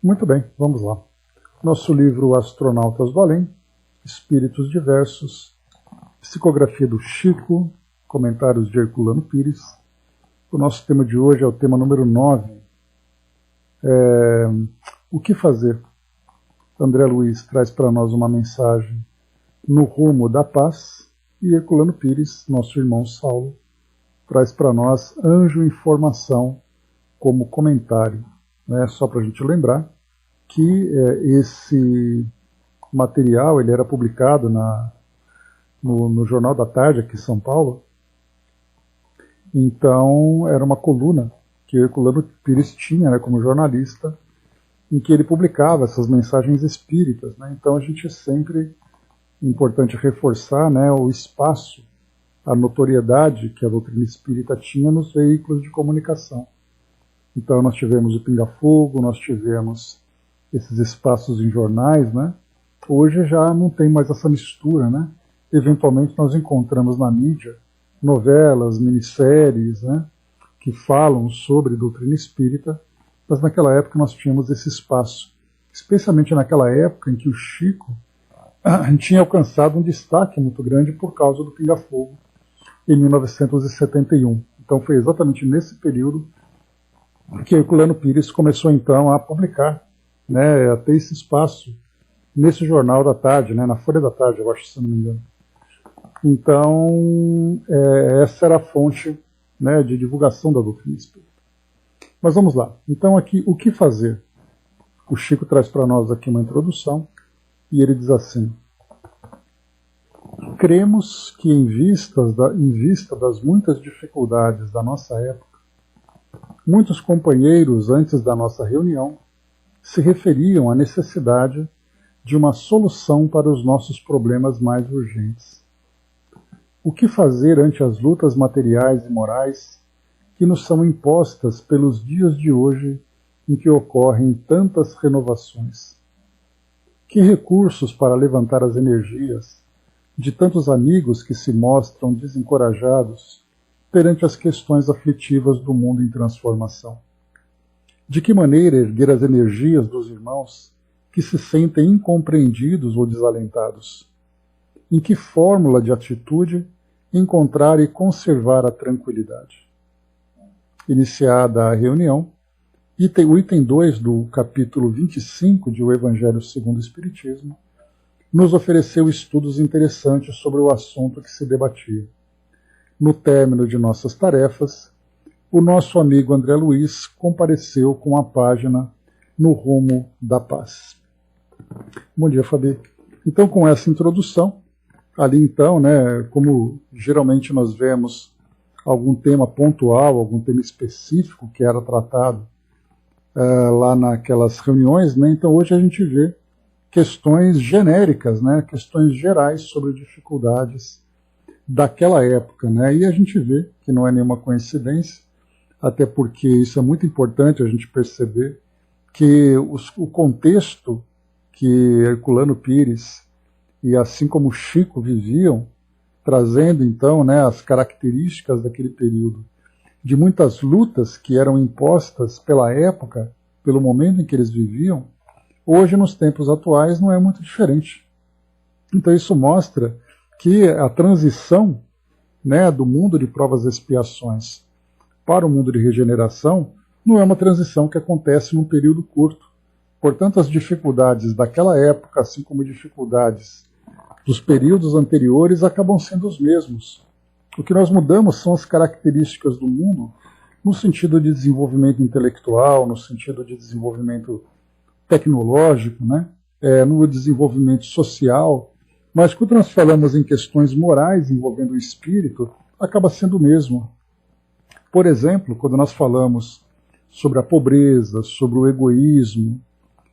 Muito bem, vamos lá. Nosso livro Astronautas do Além, Espíritos Diversos, psicografia do Chico, comentários de Herculano Pires. O nosso tema de hoje é o tema número 9. O que fazer? André Luiz traz para nós uma mensagem no rumo da paz e Herculano Pires, nosso irmão Saulo, traz para nós Anjo em Formação como comentário. Só para a gente lembrar que esse material ele era publicado no Jornal da Tarde aqui em São Paulo. Então era uma coluna que Herculano Pires tinha como jornalista, em que ele publicava essas mensagens espíritas. Então a gente sempre, importante reforçar o espaço, a notoriedade que a doutrina espírita tinha nos veículos de comunicação. Então nós tivemos o Pinga Fogo, nós tivemos esses espaços em jornais, Hoje já não tem mais essa mistura, Eventualmente nós encontramos na mídia novelas, minisséries, que falam sobre doutrina espírita, mas naquela época nós tínhamos esse espaço, especialmente naquela época em que o Chico tinha alcançado um destaque muito grande por causa do Pinga Fogo, em 1971. Então foi exatamente nesse período que Herculano Pires começou então a publicar, a ter esse espaço nesse Jornal da Tarde, na Folha da Tarde, eu acho, se não me engano. Então, essa era a fonte de divulgação da doutrina espírita. Mas vamos lá. Então aqui, o que fazer? O Chico traz para nós aqui uma introdução, e ele diz assim: cremos que em vista das muitas dificuldades da nossa época, muitos companheiros antes da nossa reunião se referiam à necessidade de uma solução para os nossos problemas mais urgentes. O que fazer ante as lutas materiais e morais que nos são impostas pelos dias de hoje em que ocorrem tantas renovações? Que recursos para levantar as energias de tantos amigos que se mostram desencorajados perante as questões aflitivas do mundo em transformação? De que maneira erguer as energias dos irmãos que se sentem incompreendidos ou desalentados? Em que fórmula de atitude encontrar e conservar a tranquilidade? Iniciada a reunião, o item 2 do capítulo 25 de O Evangelho segundo o Espiritismo nos ofereceu estudos interessantes sobre o assunto que se debatia. No término de nossas tarefas, o nosso amigo André Luiz compareceu com a página No Rumo da Paz. Bom dia, Fabi. Então, com essa introdução, ali então, como geralmente nós vemos algum tema pontual, algum tema específico que era tratado lá naquelas reuniões, então hoje a gente vê questões genéricas, questões gerais sobre dificuldades daquela época, e a gente vê que não é nenhuma coincidência, até porque isso é muito importante a gente perceber que o contexto que Herculano Pires e assim como Chico viviam, trazendo então as características daquele período, de muitas lutas que eram impostas pela época, pelo momento em que eles viviam, hoje nos tempos atuais não é muito diferente. Então isso mostra que a transição do mundo de provas e expiações para o mundo de regeneração não é uma transição que acontece num período curto. Portanto, as dificuldades daquela época, assim como dificuldades dos períodos anteriores, acabam sendo os mesmos. O que nós mudamos são as características do mundo no sentido de desenvolvimento intelectual, no sentido de desenvolvimento tecnológico, no desenvolvimento social, mas quando nós falamos em questões morais envolvendo o espírito, acaba sendo o mesmo. Por exemplo, quando nós falamos sobre a pobreza, sobre o egoísmo,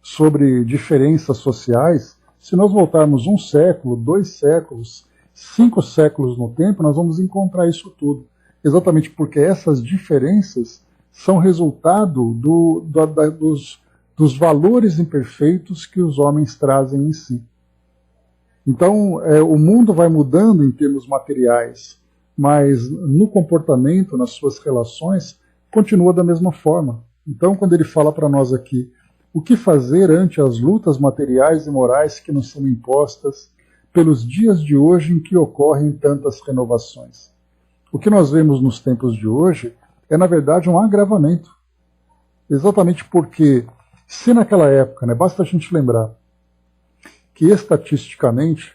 sobre diferenças sociais, se nós voltarmos 1 século, 2 séculos, 5 séculos no tempo, nós vamos encontrar isso tudo. Exatamente porque essas diferenças são resultado dos valores imperfeitos que os homens trazem em si. Então, o mundo vai mudando em termos materiais, mas no comportamento, nas suas relações, continua da mesma forma. Então, quando ele fala para nós aqui o que fazer ante as lutas materiais e morais que nos são impostas pelos dias de hoje em que ocorrem tantas renovações. O que nós vemos nos tempos de hoje é, na verdade, um agravamento. Exatamente porque, se naquela época, basta a gente lembrar que estatisticamente,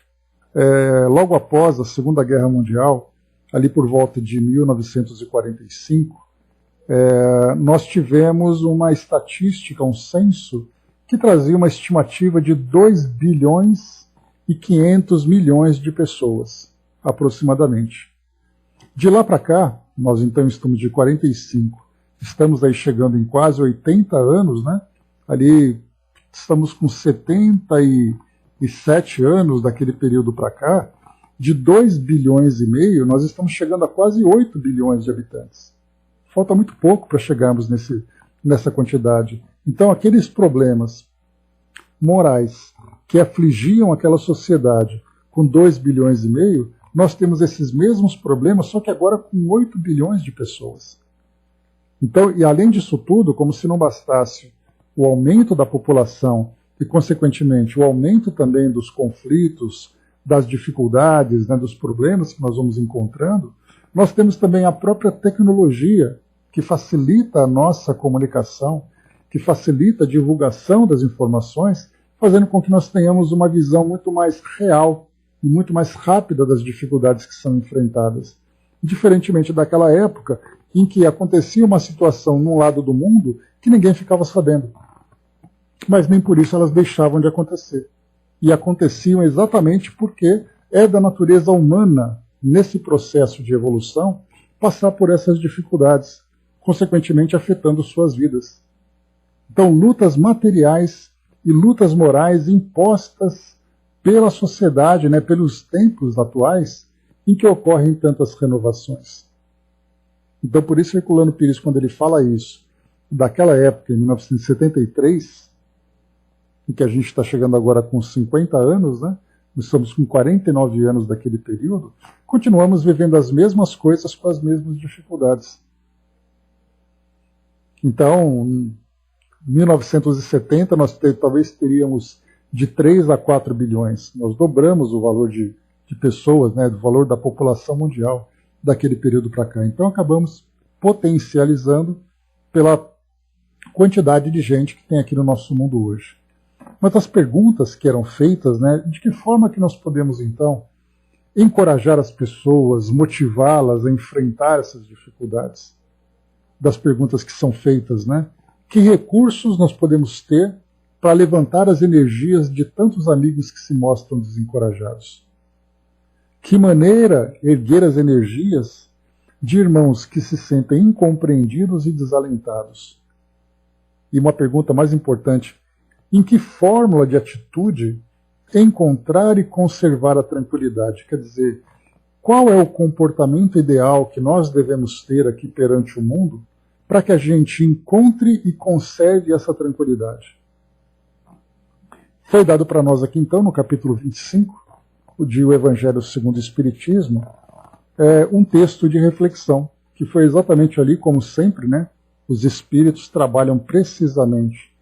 logo após a Segunda Guerra Mundial, ali por volta de 1945, nós tivemos uma estatística, um censo, que trazia uma estimativa de 2 bilhões e 500 milhões de pessoas, aproximadamente. De lá para cá, nós então estamos de 45, estamos aí chegando em quase 80 anos, Ali estamos com 77 anos daquele período para cá, de 2 bilhões e meio, nós estamos chegando a quase 8 bilhões de habitantes. Falta muito pouco para chegarmos nessa quantidade. Então, aqueles problemas morais que afligiam aquela sociedade com 2 bilhões e meio, nós temos esses mesmos problemas, só que agora com 8 bilhões de pessoas. Então, e além disso tudo, como se não bastasse o aumento da população e, consequentemente, o aumento também dos conflitos, das dificuldades, dos problemas que nós vamos encontrando, nós temos também a própria tecnologia que facilita a nossa comunicação, que facilita a divulgação das informações, fazendo com que nós tenhamos uma visão muito mais real e muito mais rápida das dificuldades que são enfrentadas. Diferentemente daquela época em que acontecia uma situação num lado do mundo que ninguém ficava sabendo. Mas nem por isso elas deixavam de acontecer. E aconteciam exatamente porque é da natureza humana, nesse processo de evolução, passar por essas dificuldades, consequentemente afetando suas vidas. Então, lutas materiais e lutas morais impostas pela sociedade, pelos tempos atuais, em que ocorrem tantas renovações. Então, por isso, Herculano Pires, quando ele fala isso, daquela época, em 1973, em que a gente está chegando agora com 50 anos, nós estamos com 49 anos daquele período, continuamos vivendo as mesmas coisas com as mesmas dificuldades. Então, em 1970, nós talvez teríamos de 3 a 4 bilhões. Nós dobramos o valor de pessoas, do valor da população mundial daquele período para cá. Então, acabamos potencializando pela quantidade de gente que tem aqui no nosso mundo hoje. Mas as perguntas que eram feitas, de que forma que nós podemos, então, encorajar as pessoas, motivá-las a enfrentar essas dificuldades? Das perguntas que são feitas, Que recursos nós podemos ter para levantar as energias de tantos amigos que se mostram desencorajados? Que maneira erguer as energias de irmãos que se sentem incompreendidos e desalentados? E uma pergunta mais importante, em que fórmula de atitude encontrar e conservar a tranquilidade? Quer dizer, qual é o comportamento ideal que nós devemos ter aqui perante o mundo para que a gente encontre e conserve essa tranquilidade? Foi dado para nós aqui, então, no capítulo 25, de O Evangelho segundo o Espiritismo, um texto de reflexão, que foi exatamente ali, como sempre, os espíritos trabalhavam precisamente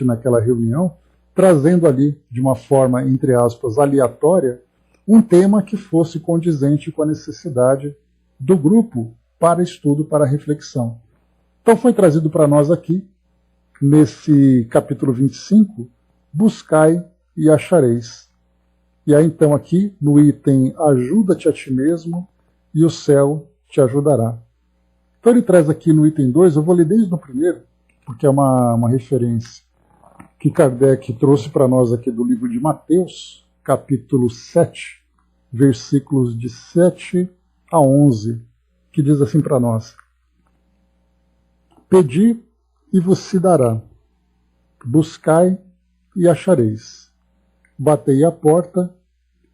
naquela reunião, trazendo ali, de uma forma, entre aspas, aleatória, um tema que fosse condizente com a necessidade do grupo para estudo, para reflexão. Então foi trazido para nós aqui, nesse capítulo 25, buscai e achareis. E aí então aqui, no item ajuda-te a ti mesmo e o céu te ajudará. Então ele traz aqui no item 2, eu vou ler desde o primeiro, porque é uma referência que Kardec trouxe para nós aqui do livro de Mateus, capítulo 7, versículos de 7 a 11, que diz assim para nós: Pedi e vos se dará, buscai e achareis, batei à porta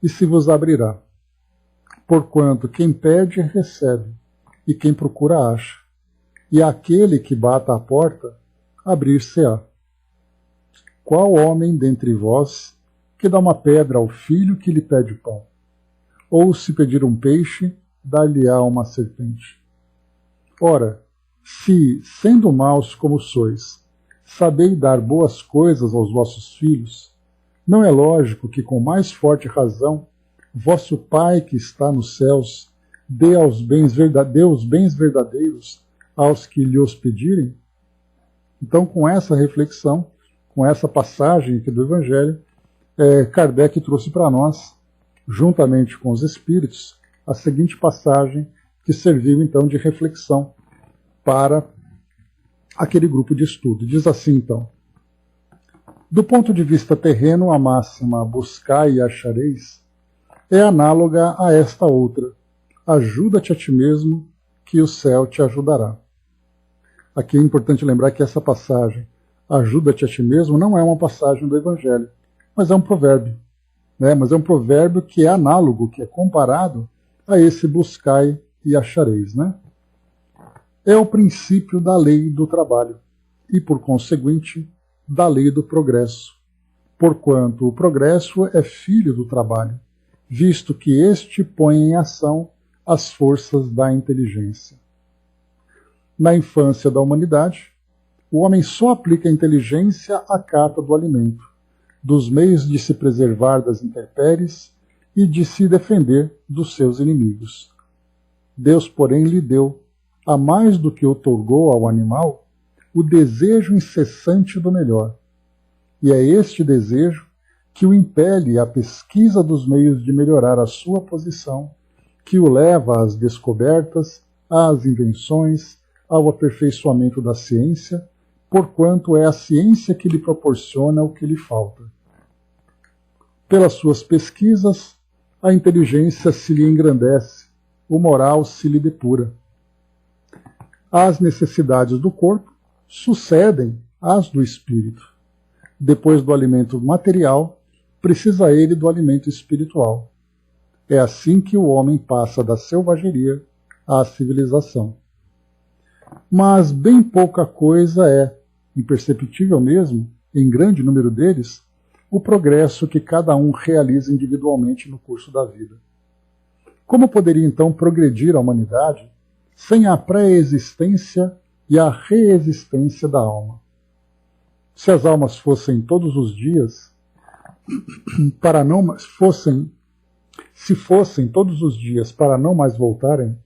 e se vos abrirá. Porquanto quem pede recebe, e quem procura acha, e aquele que bata à porta abrir-se-á. Qual homem dentre vós que dá uma pedra ao filho que lhe pede pão? Ou se pedir um peixe, dar-lhe-á uma serpente? Ora, se, sendo maus como sois, sabei dar boas coisas aos vossos filhos, não é lógico que com mais forte razão vosso Pai que está nos céus dê os bens verdadeiros aos que lhe os pedirem? Então, com essa reflexão, com essa passagem aqui do Evangelho, Kardec trouxe para nós, juntamente com os Espíritos, a seguinte passagem que serviu então de reflexão para aquele grupo de estudo. Diz assim então: do ponto de vista terreno, a máxima buscai e achareis é análoga a esta outra: ajuda-te a ti mesmo, que o céu te ajudará. Aqui é importante lembrar que essa passagem, ajuda-te a ti mesmo, não é uma passagem do Evangelho, mas é um provérbio. Mas é um provérbio que é análogo, que é comparado a esse buscai e achareis. É o princípio da lei do trabalho e, por conseguinte, da lei do progresso, porquanto o progresso é filho do trabalho, visto que este põe em ação as forças da inteligência. Na infância da humanidade, o homem só aplica a inteligência à cata do alimento, dos meios de se preservar das intempéries e de se defender dos seus inimigos. Deus, porém, lhe deu, a mais do que outorgou ao animal, o desejo incessante do melhor. E é este desejo que o impele à pesquisa dos meios de melhorar a sua posição, que o leva às descobertas, às invenções, ao aperfeiçoamento da ciência, porquanto é a ciência que lhe proporciona o que lhe falta. Pelas suas pesquisas, a inteligência se lhe engrandece, o moral se lhe depura. As necessidades do corpo sucedem às do espírito. Depois do alimento material, precisa ele do alimento espiritual. É assim que o homem passa da selvageria à civilização. Mas bem pouca coisa é, imperceptível mesmo, em grande número deles, o progresso que cada um realiza individualmente no curso da vida. Como poderia então progredir a humanidade sem a pré-existência e a reexistência da alma? Se as almas fossem todos os dias, se fossem todos os dias para não mais voltarem,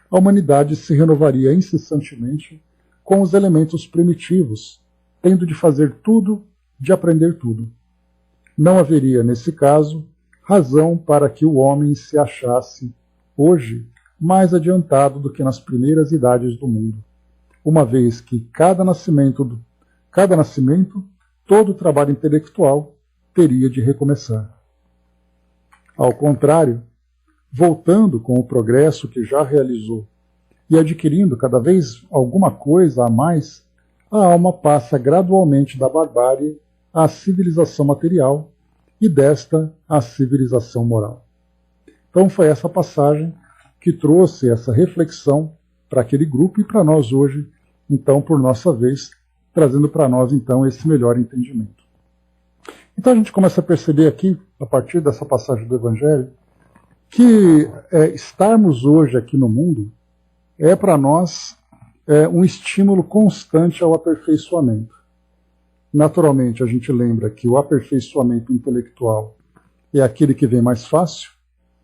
a humanidade se renovaria incessantemente com os elementos primitivos, tendo de fazer tudo, de aprender tudo. Não haveria, nesse caso, razão para que o homem se achasse, hoje, mais adiantado do que nas primeiras idades do mundo, uma vez que cada nascimento, todo o trabalho intelectual teria de recomeçar. Ao contrário, voltando com o progresso que já realizou e adquirindo cada vez alguma coisa a mais, a alma passa gradualmente da barbárie à civilização material e desta à civilização moral. Então foi essa passagem que trouxe essa reflexão para aquele grupo e para nós hoje, então, por nossa vez, trazendo para nós, então, esse melhor entendimento. Então a gente começa a perceber aqui, a partir dessa passagem do Evangelho, que estarmos hoje aqui no mundo é para nós um estímulo constante ao aperfeiçoamento. Naturalmente, a gente lembra que o aperfeiçoamento intelectual é aquele que vem mais fácil,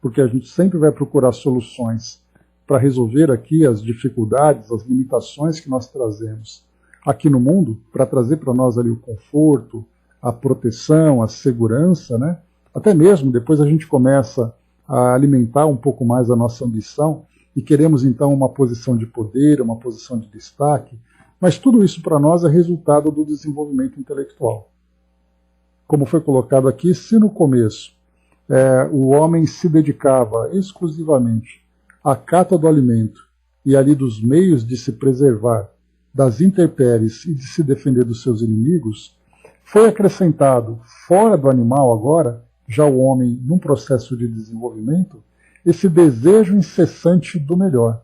porque a gente sempre vai procurar soluções para resolver aqui as dificuldades, as limitações que nós trazemos aqui no mundo, para trazer para nós ali o conforto, a proteção, a segurança, Até mesmo depois a gente começa a alimentar um pouco mais a nossa ambição e queremos então uma posição de poder, uma posição de destaque, mas tudo isso para nós é resultado do desenvolvimento intelectual. Como foi colocado aqui, se no começo o homem se dedicava exclusivamente à cata do alimento e ali dos meios de se preservar das intempéries e de se defender dos seus inimigos, foi acrescentado, fora do animal agora, já o homem num processo de desenvolvimento, esse desejo incessante do melhor.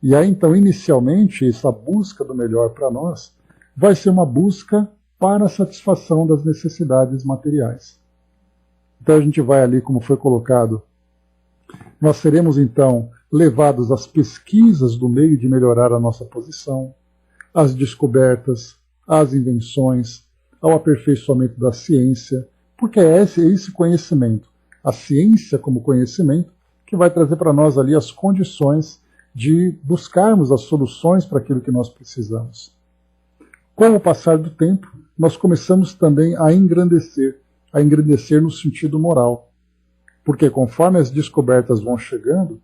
E aí, então, inicialmente, essa busca do melhor para nós vai ser uma busca para a satisfação das necessidades materiais. Então a gente vai ali, como foi colocado, nós seremos, então, levados às pesquisas do meio de melhorar a nossa posição, às descobertas, às invenções, ao aperfeiçoamento da ciência, porque é esse conhecimento, a ciência como conhecimento, que vai trazer para nós ali as condições de buscarmos as soluções para aquilo que nós precisamos. Com o passar do tempo, nós começamos também a engrandecer no sentido moral, porque conforme as descobertas vão chegando,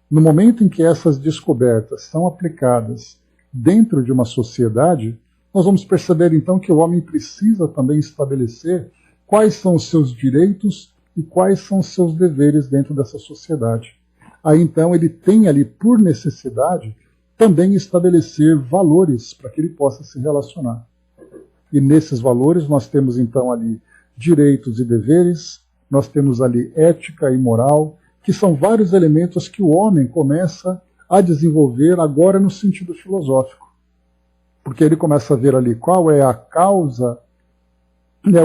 no momento em que essas descobertas são aplicadas dentro de uma sociedade, nós vamos perceber então que o homem precisa também estabelecer quais são os seus direitos e quais são os seus deveres dentro dessa sociedade. Aí então ele tem ali, por necessidade, também estabelecer valores para que ele possa se relacionar. E nesses valores nós temos então ali direitos e deveres, nós temos ali ética e moral, que são vários elementos que o homem começa a desenvolver agora no sentido filosófico. Porque ele começa a ver ali qual é a causa,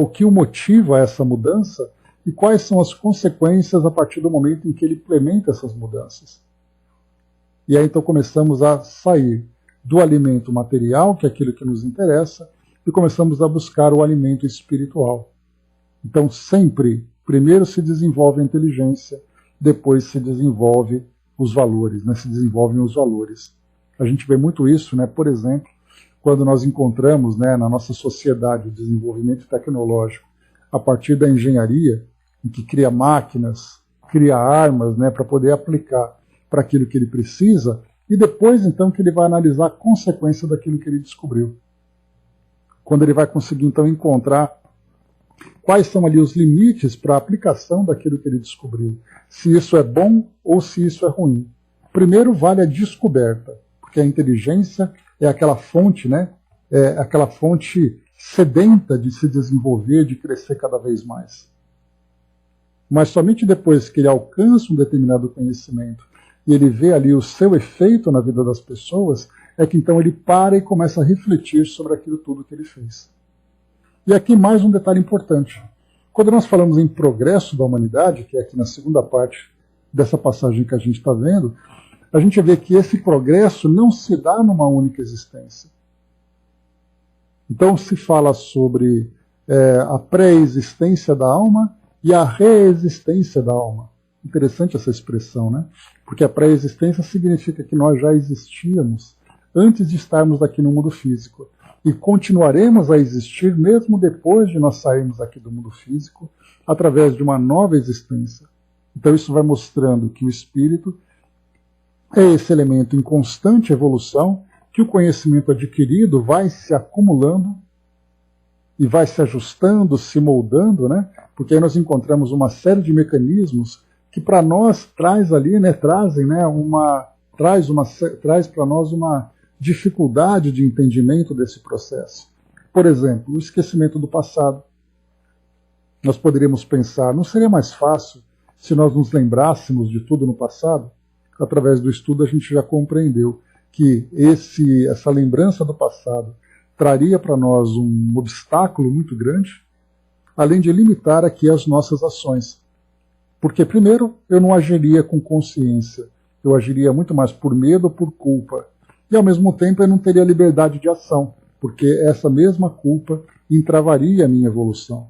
o que o motiva a essa mudança e quais são as consequências a partir do momento em que ele implementa essas mudanças. E aí então começamos a sair do alimento material, que é aquilo que nos interessa, e começamos a buscar o alimento espiritual. Então sempre, primeiro se desenvolve a inteligência, depois se desenvolve os valores, se desenvolvem os valores. A gente vê muito isso, por exemplo, quando nós encontramos na nossa sociedade o desenvolvimento tecnológico a partir da engenharia, em que cria máquinas, cria armas para poder aplicar para aquilo que ele precisa, e depois então que ele vai analisar a consequência daquilo que ele descobriu. Quando ele vai conseguir então encontrar quais são ali os limites para a aplicação daquilo que ele descobriu, se isso é bom ou se isso é ruim. Primeiro vale a descoberta, porque a inteligência é aquela fonte, é aquela fonte sedenta de se desenvolver, de crescer cada vez mais. Mas somente depois que ele alcança um determinado conhecimento e ele vê ali o seu efeito na vida das pessoas, é que então ele para e começa a refletir sobre aquilo tudo que ele fez. E aqui mais um detalhe importante. Quando nós falamos em progresso da humanidade, que é aqui na segunda parte dessa passagem que a gente está vendo, a gente vê que esse progresso não se dá numa única existência. Então se fala sobre a pré-existência da alma e a reexistência da alma. Interessante essa expressão, Porque a pré-existência significa que nós já existíamos antes de estarmos aqui no mundo físico. E continuaremos a existir mesmo depois de nós sairmos aqui do mundo físico, através de uma nova existência. Então isso vai mostrando que o espírito é esse elemento em constante evolução, que o conhecimento adquirido vai se acumulando e vai se ajustando, se moldando, Porque aí nós encontramos uma série de mecanismos que para nós traz para nós uma dificuldade de entendimento desse processo. Por exemplo, o esquecimento do passado. Nós poderíamos pensar, não seria mais fácil se nós nos lembrássemos de tudo no passado? Através do estudo a gente já compreendeu que essa lembrança do passado traria para nós um obstáculo muito grande, além de limitar aqui as nossas ações. Porque, primeiro, eu não agiria com consciência, eu agiria muito mais por medo ou por culpa. E, ao mesmo tempo, eu não teria liberdade de ação, porque essa mesma culpa entravaria a minha evolução.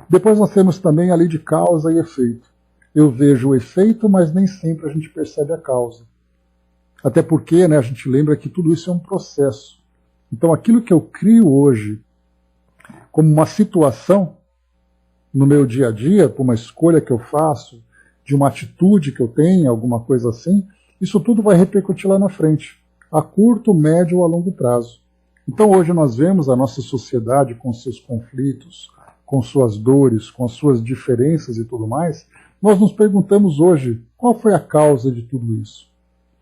Depois nós temos também a lei de causa e efeito. Eu vejo o efeito, mas nem sempre a gente percebe a causa. Até porque a gente lembra que tudo isso é um processo. Então, aquilo que eu crio hoje como uma situação no meu dia a dia, por uma escolha que eu faço, de uma atitude que eu tenho, alguma coisa assim, isso tudo vai repercutir lá na frente, a curto, médio ou a longo prazo. Então hoje nós vemos a nossa sociedade com seus conflitos, com suas dores, com as suas diferenças e tudo mais, nós nos perguntamos hoje qual foi a causa de tudo isso.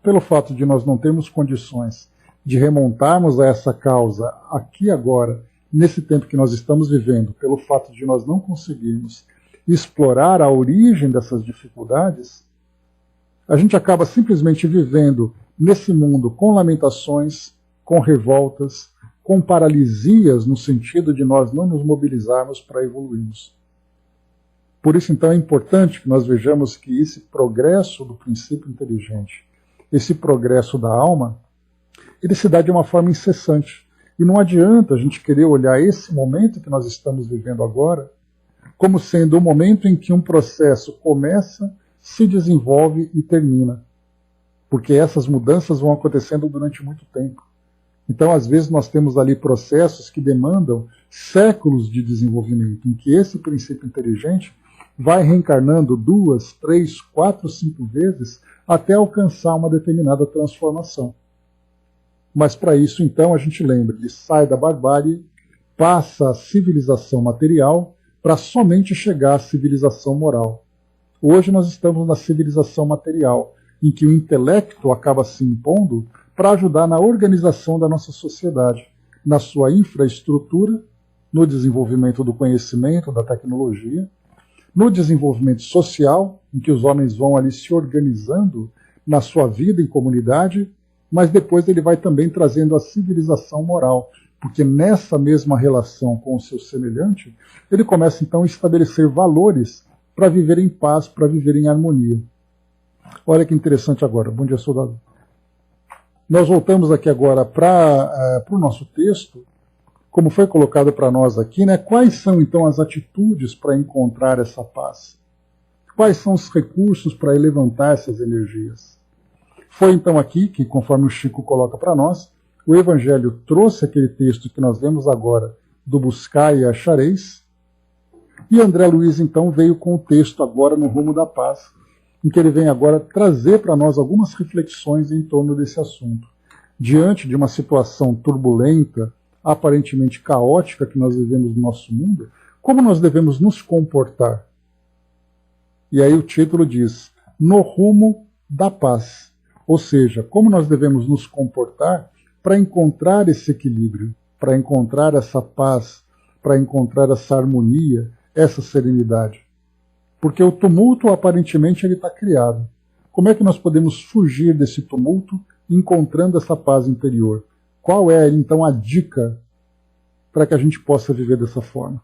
Pelo fato de nós não termos condições de remontarmos a essa causa aqui agora, nesse tempo que nós estamos vivendo, pelo fato de nós não conseguirmos explorar a origem dessas dificuldades, a gente acaba simplesmente vivendo nesse mundo com lamentações, com revoltas, com paralisias no sentido de nós não nos mobilizarmos para evoluirmos. Por isso, então, é importante que nós vejamos que esse progresso do princípio inteligente, esse progresso da alma, ele se dá de uma forma incessante. E não adianta a gente querer olhar esse momento que nós estamos vivendo agora como sendo o momento em que um processo começa, se desenvolve e termina. Porque essas mudanças vão acontecendo durante muito tempo. Então, às vezes, nós temos ali processos que demandam séculos de desenvolvimento, em que esse princípio inteligente vai reencarnando 2, 3, 4, 5 vezes até alcançar uma determinada transformação. Mas para isso, então, a gente lembra, ele sai da barbárie, passa à civilização material, para somente chegar à civilização moral. Hoje nós estamos na civilização material, em que o intelecto acaba se impondo para ajudar na organização da nossa sociedade, na sua infraestrutura, no desenvolvimento do conhecimento, da tecnologia, no desenvolvimento social, em que os homens vão ali se organizando na sua vida em comunidade, mas depois ele vai também trazendo a civilização moral, porque nessa mesma relação com o seu semelhante, ele começa então a estabelecer valores para viver em paz, para viver em harmonia. Olha que interessante agora. Bom dia, soldado. Nós voltamos aqui agora para o nosso texto, como foi colocado para nós aqui, né? Quais são então as atitudes para encontrar essa paz? Quais são os recursos para levantar essas energias? Foi então aqui que, conforme o Chico coloca para nós, o Evangelho trouxe aquele texto que nós lemos agora, do buscai e achareis, e André Luiz então veio com o texto agora no rumo da paz, em que ele vem agora trazer para nós algumas reflexões em torno desse assunto. Diante de uma situação turbulenta, aparentemente caótica que nós vivemos no nosso mundo, como nós devemos nos comportar? E aí o título diz, no rumo da paz. Ou seja, como nós devemos nos comportar para encontrar esse equilíbrio, para encontrar essa paz, para encontrar essa harmonia, essa serenidade. Porque o tumulto, aparentemente, ele está criado. Como é que nós podemos fugir desse tumulto encontrando essa paz interior? Qual é, então, a dica para que a gente possa viver dessa forma?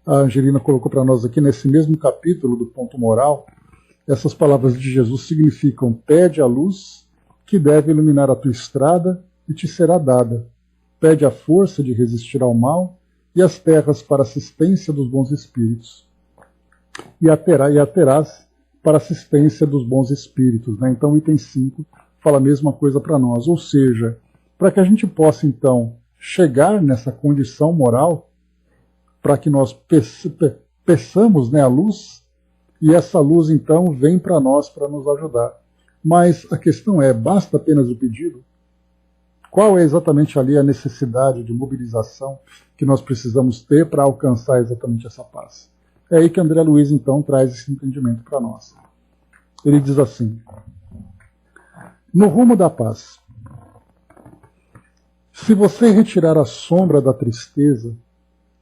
A Angelina colocou para nós aqui, nesse mesmo capítulo do ponto moral, essas palavras de Jesus significam: pede a luz que deve iluminar a tua estrada e te será dada. Pede a força de resistir ao mal e as terras para assistência dos bons espíritos. E a terás para assistência dos bons espíritos. Né? Então, o item 5 fala a mesma coisa para nós. Ou seja, para que a gente possa, então, chegar nessa condição moral, para que nós peçamos, né, a luz, e essa luz, então, vem para nós para nos ajudar. Mas a questão é, basta apenas o pedido? Qual é exatamente ali a necessidade de mobilização que nós precisamos ter para alcançar exatamente essa paz? É aí que André Luiz, então, traz esse entendimento para nós. Ele diz assim, no rumo da paz, se você retirar a sombra da tristeza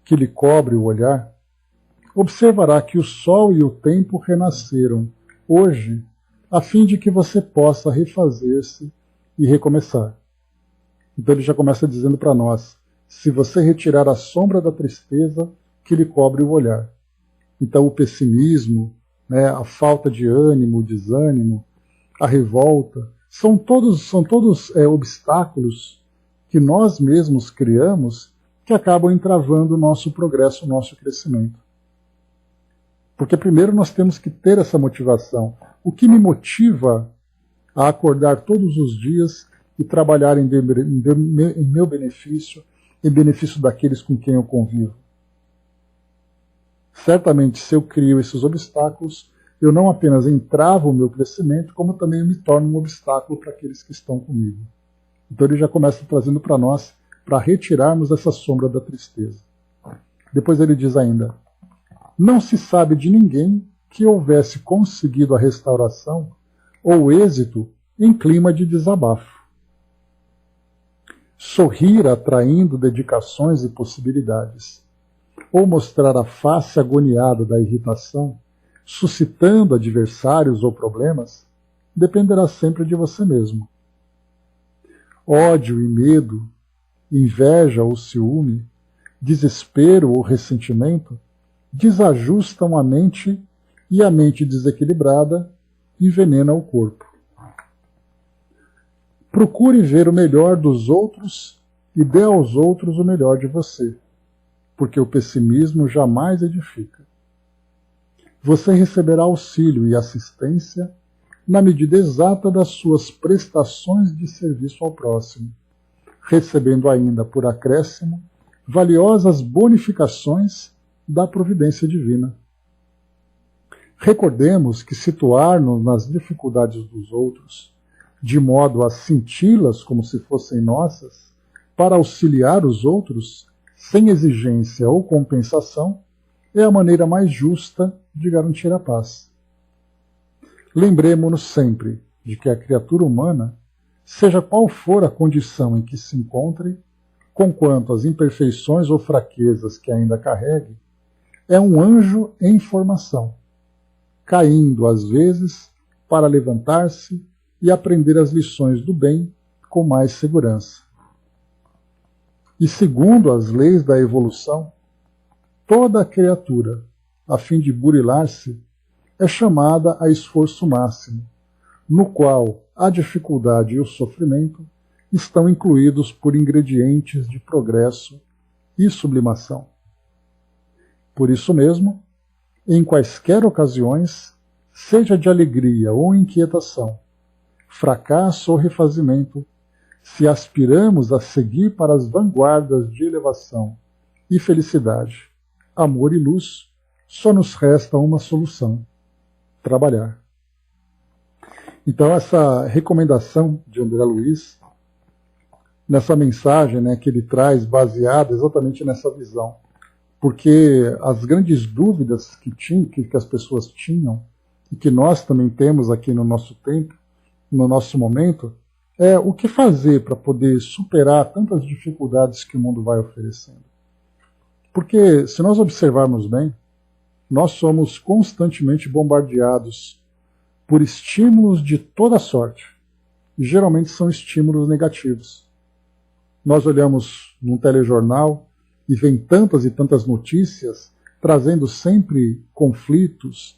que lhe cobre o olhar, observará que o sol e o tempo renasceram hoje, a fim de que você possa refazer-se e recomeçar. Então ele já começa dizendo para nós, se você retirar a sombra da tristeza que lhe cobre o olhar. Então o pessimismo, né, a falta de ânimo, o desânimo, a revolta, são todos obstáculos que nós mesmos criamos que acabam entravando o nosso progresso, o nosso crescimento. Porque primeiro nós temos que ter essa motivação. O que me motiva a acordar todos os dias e trabalhar em meu benefício, em benefício daqueles com quem eu convivo? Certamente, se eu crio esses obstáculos, eu não apenas entravo o meu crescimento, como também me torno um obstáculo para aqueles que estão comigo. Então ele já começa trazendo para nós, para retirarmos essa sombra da tristeza. Depois ele diz ainda, não se sabe de ninguém que houvesse conseguido a restauração ou êxito em clima de desabafo. Sorrir atraindo dedicações e possibilidades, ou mostrar a face agoniada da irritação, suscitando adversários ou problemas, dependerá sempre de você mesmo. Ódio e medo, inveja ou ciúme, desespero ou ressentimento, desajustam a mente e a mente desequilibrada envenena o corpo. Procure ver o melhor dos outros e dê aos outros o melhor de você, porque o pessimismo jamais edifica. Você receberá auxílio e assistência na medida exata das suas prestações de serviço ao próximo, recebendo ainda por acréscimo valiosas bonificações da providência divina. Recordemos que situar-nos nas dificuldades dos outros, de modo a senti-las como se fossem nossas, para auxiliar os outros, sem exigência ou compensação, é a maneira mais justa de garantir a paz. Lembremo-nos sempre de que a criatura humana, seja qual for a condição em que se encontre, conquanto as imperfeições ou fraquezas que ainda carregue, é um anjo em formação, caindo às vezes para levantar-se e aprender as lições do bem com mais segurança. E segundo as leis da evolução, toda criatura, a fim de burilar-se, é chamada a esforço máximo, no qual a dificuldade e o sofrimento estão incluídos por ingredientes de progresso e sublimação. Por isso mesmo, em quaisquer ocasiões, seja de alegria ou inquietação, fracasso ou refazimento, se aspiramos a seguir para as vanguardas de elevação e felicidade, amor e luz, só nos resta uma solução: trabalhar. Então, essa recomendação de André Luiz, nessa mensagem, né, que ele traz baseada exatamente nessa visão, porque as grandes dúvidas que as pessoas tinham, e que nós também temos aqui no nosso tempo, no nosso momento, é o que fazer para poder superar tantas dificuldades que o mundo vai oferecendo. Porque, se nós observarmos bem, nós somos constantemente bombardeados por estímulos de toda sorte. E geralmente são estímulos negativos. Nós olhamos num telejornal e vem tantas e tantas notícias trazendo sempre conflitos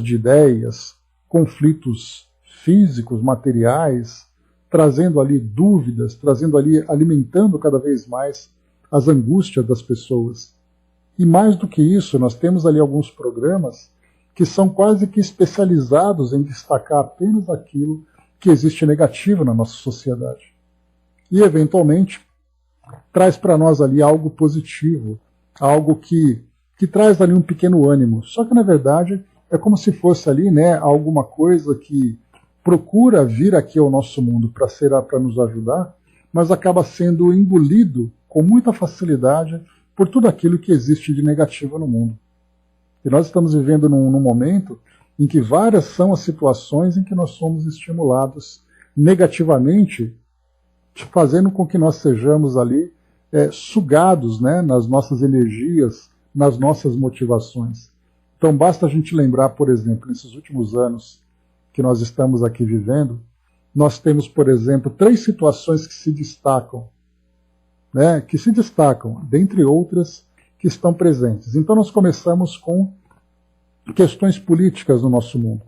de ideias, conflitos físicos, materiais, trazendo ali dúvidas, trazendo ali, alimentando cada vez mais as angústias das pessoas. E mais do que isso, nós temos ali alguns programas que são quase que especializados em destacar apenas aquilo que existe negativo na nossa sociedade. E, eventualmente, traz para nós ali algo positivo, algo que traz ali um pequeno ânimo. Só que, na verdade, é como se fosse ali, né, alguma coisa que procura vir aqui ao nosso mundo para nos ajudar, mas acaba sendo engolido com muita facilidade por tudo aquilo que existe de negativo no mundo. E nós estamos vivendo num momento em que várias são as situações em que nós somos estimulados negativamente, fazendo com que nós sejamos ali sugados, né, nas nossas energias, nas nossas motivações. Então basta a gente lembrar, por exemplo, nesses últimos anos que nós estamos aqui vivendo, nós temos, por exemplo, 3 situações que se destacam, né, dentre outras que estão presentes. Então nós começamos com questões políticas no nosso mundo.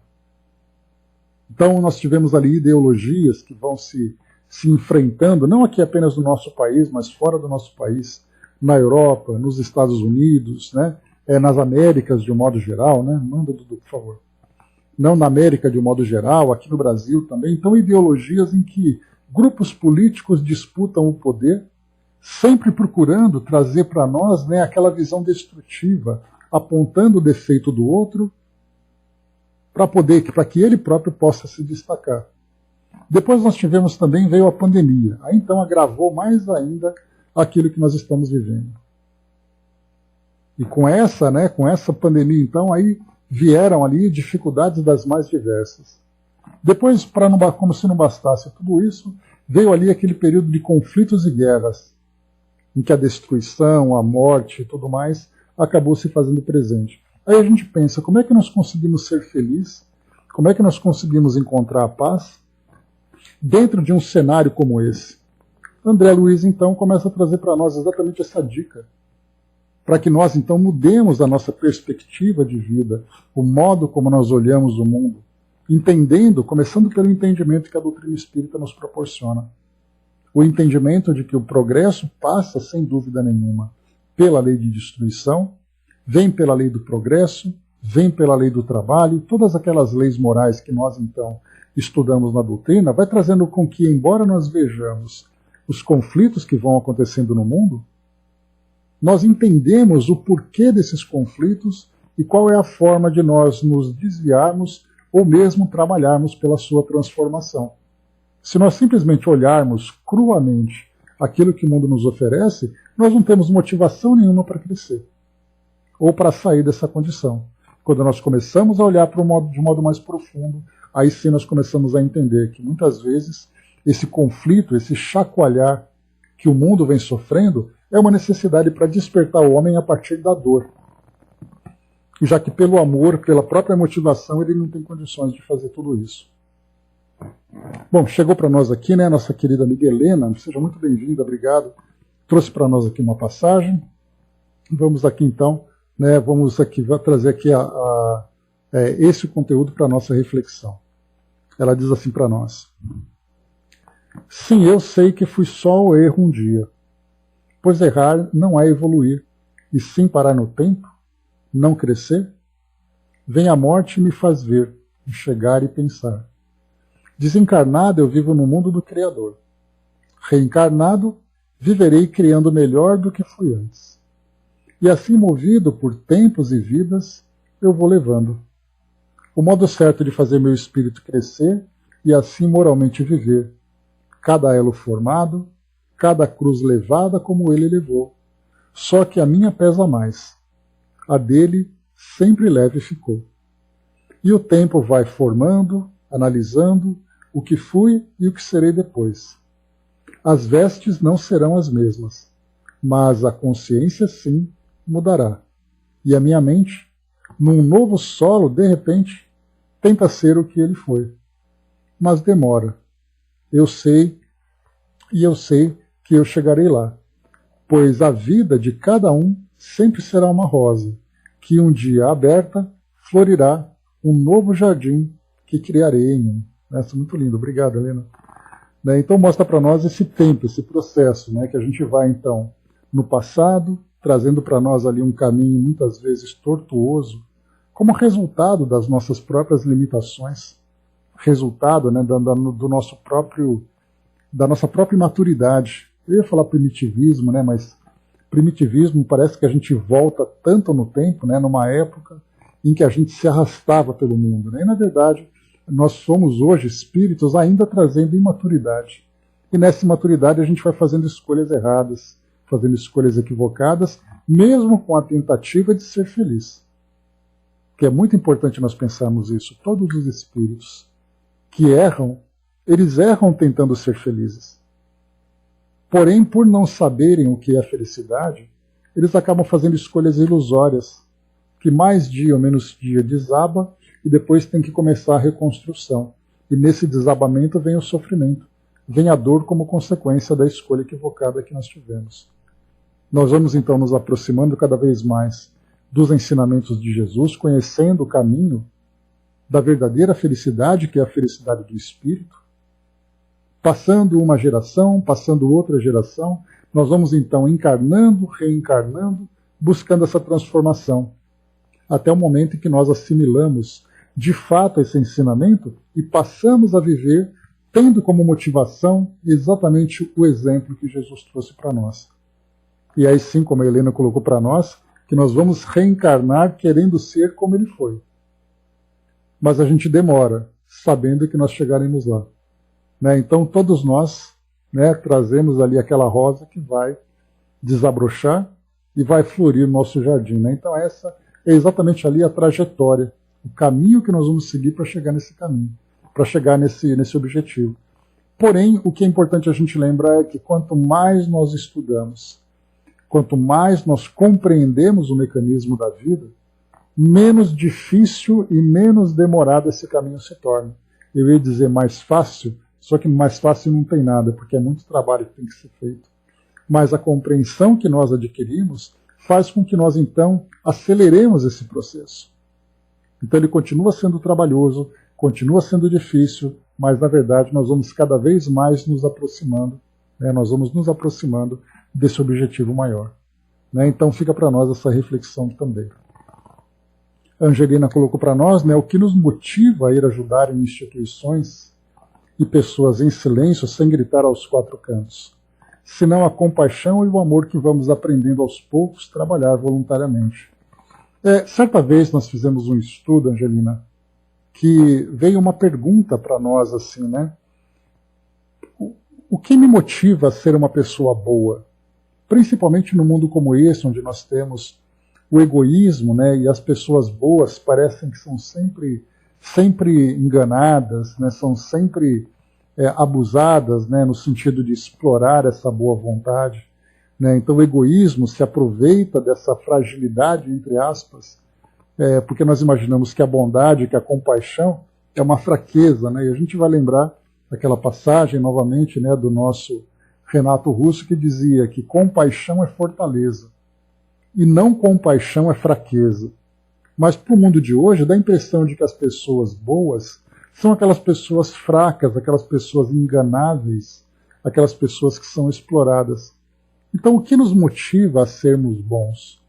Então nós tivemos ali ideologias que vão se enfrentando, não aqui apenas no nosso país, mas fora do nosso país, na Europa, nos Estados Unidos, né, nas Américas de um modo geral, né? Manda, Dudu, por favor. Não na América de um modo geral, aqui no Brasil também. Então, ideologias em que grupos políticos disputam o poder, sempre procurando trazer para nós, né, aquela visão destrutiva, apontando o defeito do outro, para que ele próprio possa se destacar. Depois nós tivemos também, veio a pandemia. Aí então agravou mais ainda aquilo que nós estamos vivendo. E com essa pandemia, então, aí vieram ali dificuldades das mais diversas. Depois, como se não bastasse tudo isso, veio ali aquele período de conflitos e guerras, em que a destruição, a morte e tudo mais acabou se fazendo presente. Aí a gente pensa, como é que nós conseguimos ser felizes? Como é que nós conseguimos encontrar a paz dentro de um cenário como esse? André Luiz, então, começa a trazer para nós exatamente essa dica, para que nós, então, mudemos a nossa perspectiva de vida, o modo como nós olhamos o mundo, começando pelo entendimento que a doutrina espírita nos proporciona. o entendimento de que o progresso passa, sem dúvida nenhuma, pela lei de destruição, vem pela lei do progresso, vem pela lei do trabalho, todas aquelas leis morais que nós, então, estudamos na doutrina, vai trazendo com que, embora nós vejamos os conflitos que vão acontecendo no mundo, nós entendemos o porquê desses conflitos e qual é a forma de nós nos desviarmos ou mesmo trabalharmos pela sua transformação. Se nós simplesmente olharmos cruamente aquilo que o mundo nos oferece, nós não temos motivação nenhuma para crescer ou para sair dessa condição. Quando nós começamos a olhar de modo mais profundo, aí sim nós começamos a entender que muitas vezes esse conflito, esse chacoalhar que o mundo vem sofrendo é uma necessidade para despertar o homem a partir da dor. Já que pelo amor, pela própria motivação, ele não tem condições de fazer tudo isso. Bom, chegou para nós aqui, né, nossa querida amiga Helena, seja muito bem-vinda, obrigado. Trouxe para nós aqui uma passagem. Vamos aqui então, né, vamos aqui trazer aqui esse conteúdo para a nossa reflexão. Ela diz assim para nós: sim, eu sei que fui só o erro um dia, pois errar não é evoluir, e sim parar no tempo, não crescer. Vem a morte e me faz ver, enxergar e pensar. Desencarnado eu vivo no mundo do Criador. Reencarnado, viverei criando melhor do que fui antes. E assim, movido por tempos e vidas, eu vou levando o modo certo de fazer meu espírito crescer e assim moralmente viver. Cada elo formado, cada cruz levada como ele levou. Só que a minha pesa mais. A dele sempre leve ficou. E o tempo vai formando, analisando o que fui e o que serei depois. As vestes não serão as mesmas, mas a consciência sim mudará. E a minha mente, num novo solo, de repente, tenta ser o que ele foi. Mas demora. Eu sei, e eu sei que eu chegarei lá, pois a vida de cada um sempre será uma rosa, que um dia aberta florirá um novo jardim que criarei em mim. Isso é muito lindo, obrigado, Helena. Então mostra para nós esse tempo, esse processo, que a gente vai então no passado, trazendo para nós ali um caminho muitas vezes tortuoso, como resultado das nossas próprias limitações, resultado do nosso próprio, da nossa própria imaturidade. Eu ia falar primitivismo, mas primitivismo parece que a gente volta tanto no tempo, numa época em que a gente se arrastava pelo mundo. E na verdade, nós somos hoje espíritos ainda trazendo imaturidade. E nessa imaturidade a gente vai fazendo escolhas erradas, fazendo escolhas equivocadas, mesmo com a tentativa de ser feliz. Que é muito importante nós pensarmos isso. Todos os espíritos que erram, eles erram tentando ser felizes. Porém, por não saberem o que é a felicidade, eles acabam fazendo escolhas ilusórias, que mais dia ou menos dia desaba e depois tem que começar a reconstrução. E nesse desabamento vem o sofrimento, vem a dor como consequência da escolha equivocada que nós tivemos. Nós vamos então nos aproximando cada vez mais dos ensinamentos de Jesus, conhecendo o caminho da verdadeira felicidade, que é a felicidade do espírito. Passando uma geração, passando outra geração, nós vamos então encarnando, reencarnando, buscando essa transformação, até o momento em que nós assimilamos de fato esse ensinamento e passamos a viver tendo como motivação exatamente o exemplo que Jesus trouxe para nós. E aí sim, como a Helena colocou para nós, que nós vamos reencarnar querendo ser como ele foi. Mas a gente demora, sabendo que nós chegaremos lá. Então todos nós trazemos ali aquela rosa que vai desabrochar e vai florir no nosso jardim. Então essa é exatamente ali a trajetória, o caminho que nós vamos seguir para chegar nesse caminho, para chegar nesse objetivo. Porém, o que é importante a gente lembrar é que quanto mais nós estudamos, quanto mais nós compreendemos o mecanismo da vida, menos difícil e menos demorado esse caminho se torna. Eu ia dizer mais fácil, só que mais fácil não tem nada, porque é muito trabalho que tem que ser feito. Mas a compreensão que nós adquirimos faz com que nós, então, aceleremos esse processo. Então ele continua sendo trabalhoso, continua sendo difícil, mas, na verdade, nós vamos cada vez mais nos aproximando né? Nós vamos nos aproximando desse objetivo maior. Né? Então fica para nós essa reflexão também. A Angelina colocou para nós, né, o que nos motiva a ir ajudar em instituições e pessoas em silêncio, sem gritar aos quatro cantos, senão a compaixão e o amor que vamos aprendendo aos poucos trabalhar voluntariamente. Certa vez nós fizemos um estudo, Angelina, que veio uma pergunta para nós assim, né? O que me motiva a ser uma pessoa boa? Principalmente num mundo como esse, onde nós temos o egoísmo, né, e as pessoas boas parecem que são sempre enganadas, né, são sempre abusadas, né, no sentido de explorar essa boa vontade. Né, então o egoísmo se aproveita dessa fragilidade, entre aspas, porque nós imaginamos que a bondade, que a compaixão é uma fraqueza. Né, e a gente vai lembrar aquela passagem, novamente, né, do nosso Renato Russo, que dizia que compaixão é fortaleza e não compaixão é fraqueza. Mas para o mundo de hoje dá a impressão de que as pessoas boas são aquelas pessoas fracas, aquelas pessoas enganáveis, aquelas pessoas que são exploradas. Então o que nos motiva a sermos bons?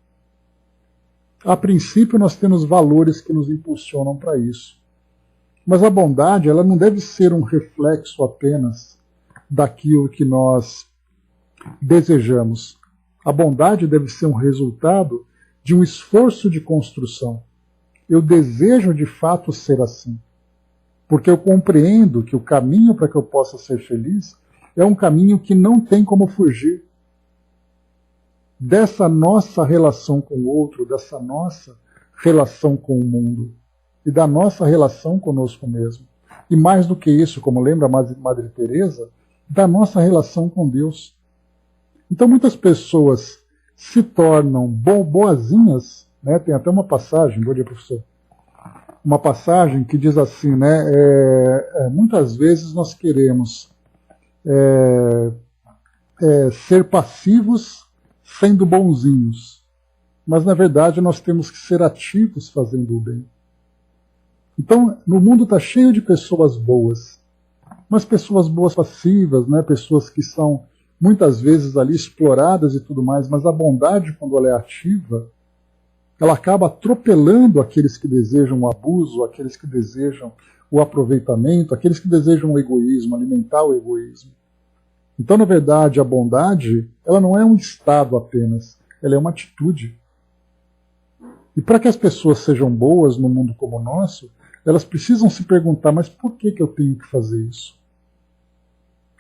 A princípio nós temos valores que nos impulsionam para isso. Mas a bondade, ela não deve ser um reflexo apenas daquilo que nós desejamos. A bondade deve ser um resultado de um esforço de construção. Eu desejo de fato ser assim, porque eu compreendo que o caminho para que eu possa ser feliz é um caminho que não tem como fugir dessa nossa relação com o outro, dessa nossa relação com o mundo e da nossa relação conosco mesmo. E mais do que isso, como lembra a Madre Teresa, da nossa relação com Deus. Então muitas pessoas se tornam boazinhas, né? Tem até uma passagem, bom dia professor, uma passagem que diz assim, né? Muitas vezes nós queremos ser passivos sendo bonzinhos, mas na verdade nós temos que ser ativos fazendo o bem. Então no mundo está cheio de pessoas boas, mas pessoas boas passivas, né? Pessoas que são muitas vezes ali exploradas e tudo mais, mas a bondade, quando ela é ativa, ela acaba atropelando aqueles que desejam o abuso, aqueles que desejam o aproveitamento, aqueles que desejam o egoísmo, alimentar o egoísmo. Então, na verdade, a bondade, ela não é um estado apenas, ela é uma atitude. E para que as pessoas sejam boas no mundo como o nosso, elas precisam se perguntar, mas por que eu tenho que fazer isso?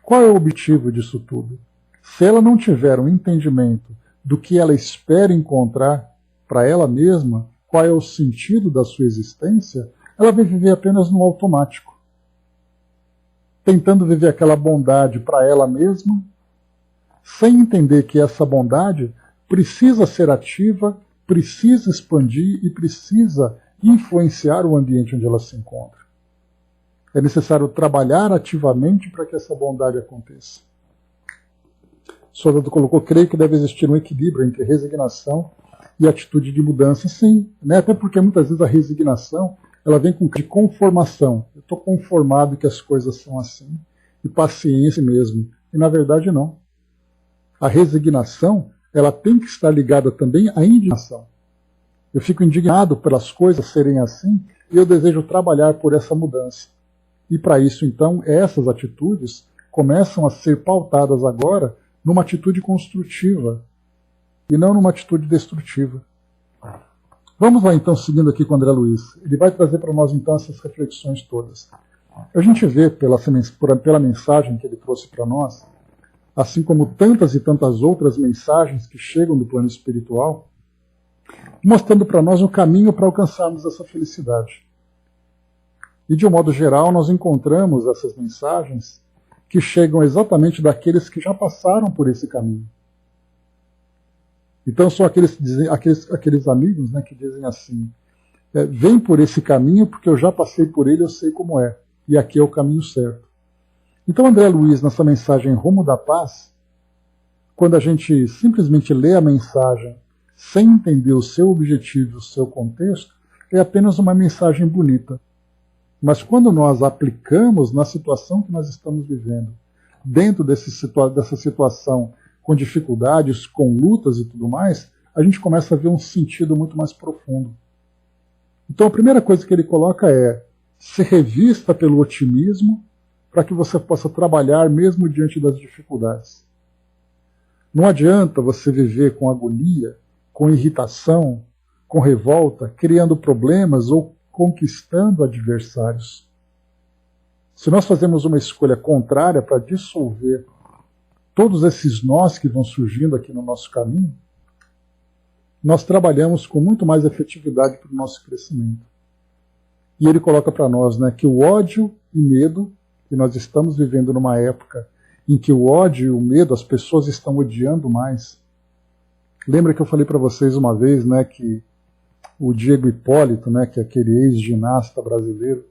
Qual é o objetivo disso tudo? Se ela não tiver um entendimento do que ela espera encontrar para ela mesma, qual é o sentido da sua existência, ela vai viver apenas no automático, tentando viver aquela bondade para ela mesma, sem entender que essa bondade precisa ser ativa, precisa expandir e precisa influenciar o ambiente onde ela se encontra. É necessário trabalhar ativamente para que essa bondade aconteça. Soldado colocou, creio que deve existir um equilíbrio entre resignação e atitude de mudança, sim. Né? Até porque muitas vezes a resignação ela vem com de conformação. Eu estou conformado que as coisas são assim. E paciência mesmo. E na verdade não. A resignação ela tem que estar ligada também à indignação. Eu fico indignado pelas coisas serem assim e eu desejo trabalhar por essa mudança. E para isso, então, essas atitudes começam a ser pautadas agora numa atitude construtiva e não numa atitude destrutiva. Vamos lá, então, seguindo aqui com o André Luiz. Ele vai trazer para nós, então, essas reflexões todas. A gente vê, pela mensagem que ele trouxe para nós, assim como tantas e tantas outras mensagens que chegam do plano espiritual, mostrando para nós o caminho para alcançarmos essa felicidade. E, de um modo geral, nós encontramos essas mensagens que chegam exatamente daqueles que já passaram por esse caminho. Então, são aqueles amigos, né, que dizem assim, vem por esse caminho porque eu já passei por ele, eu sei como é. E aqui é o caminho certo. Então, André Luiz, nessa mensagem Rumo da Paz, quando a gente simplesmente lê a mensagem sem entender o seu objetivo, o seu contexto, é apenas uma mensagem bonita. Mas quando nós aplicamos na situação que nós estamos vivendo, dentro dessa situação com dificuldades, com lutas e tudo mais, a gente começa a ver um sentido muito mais profundo. Então a primeira coisa que ele coloca é: se revista pelo otimismo para que você possa trabalhar mesmo diante das dificuldades. Não adianta você viver com agonia, com irritação, com revolta, criando problemas ou conquistando adversários. Se nós fazemos uma escolha contrária para dissolver todos esses nós que vão surgindo aqui no nosso caminho, nós trabalhamos com muito mais efetividade para o nosso crescimento. E ele coloca para nós, né, que o ódio e medo, que nós estamos vivendo numa época em que o ódio e o medo, as pessoas estão odiando mais. Lembra que eu falei para vocês uma vez, né, que o Diego Hipólito, né, que é aquele ex-ginasta brasileiro,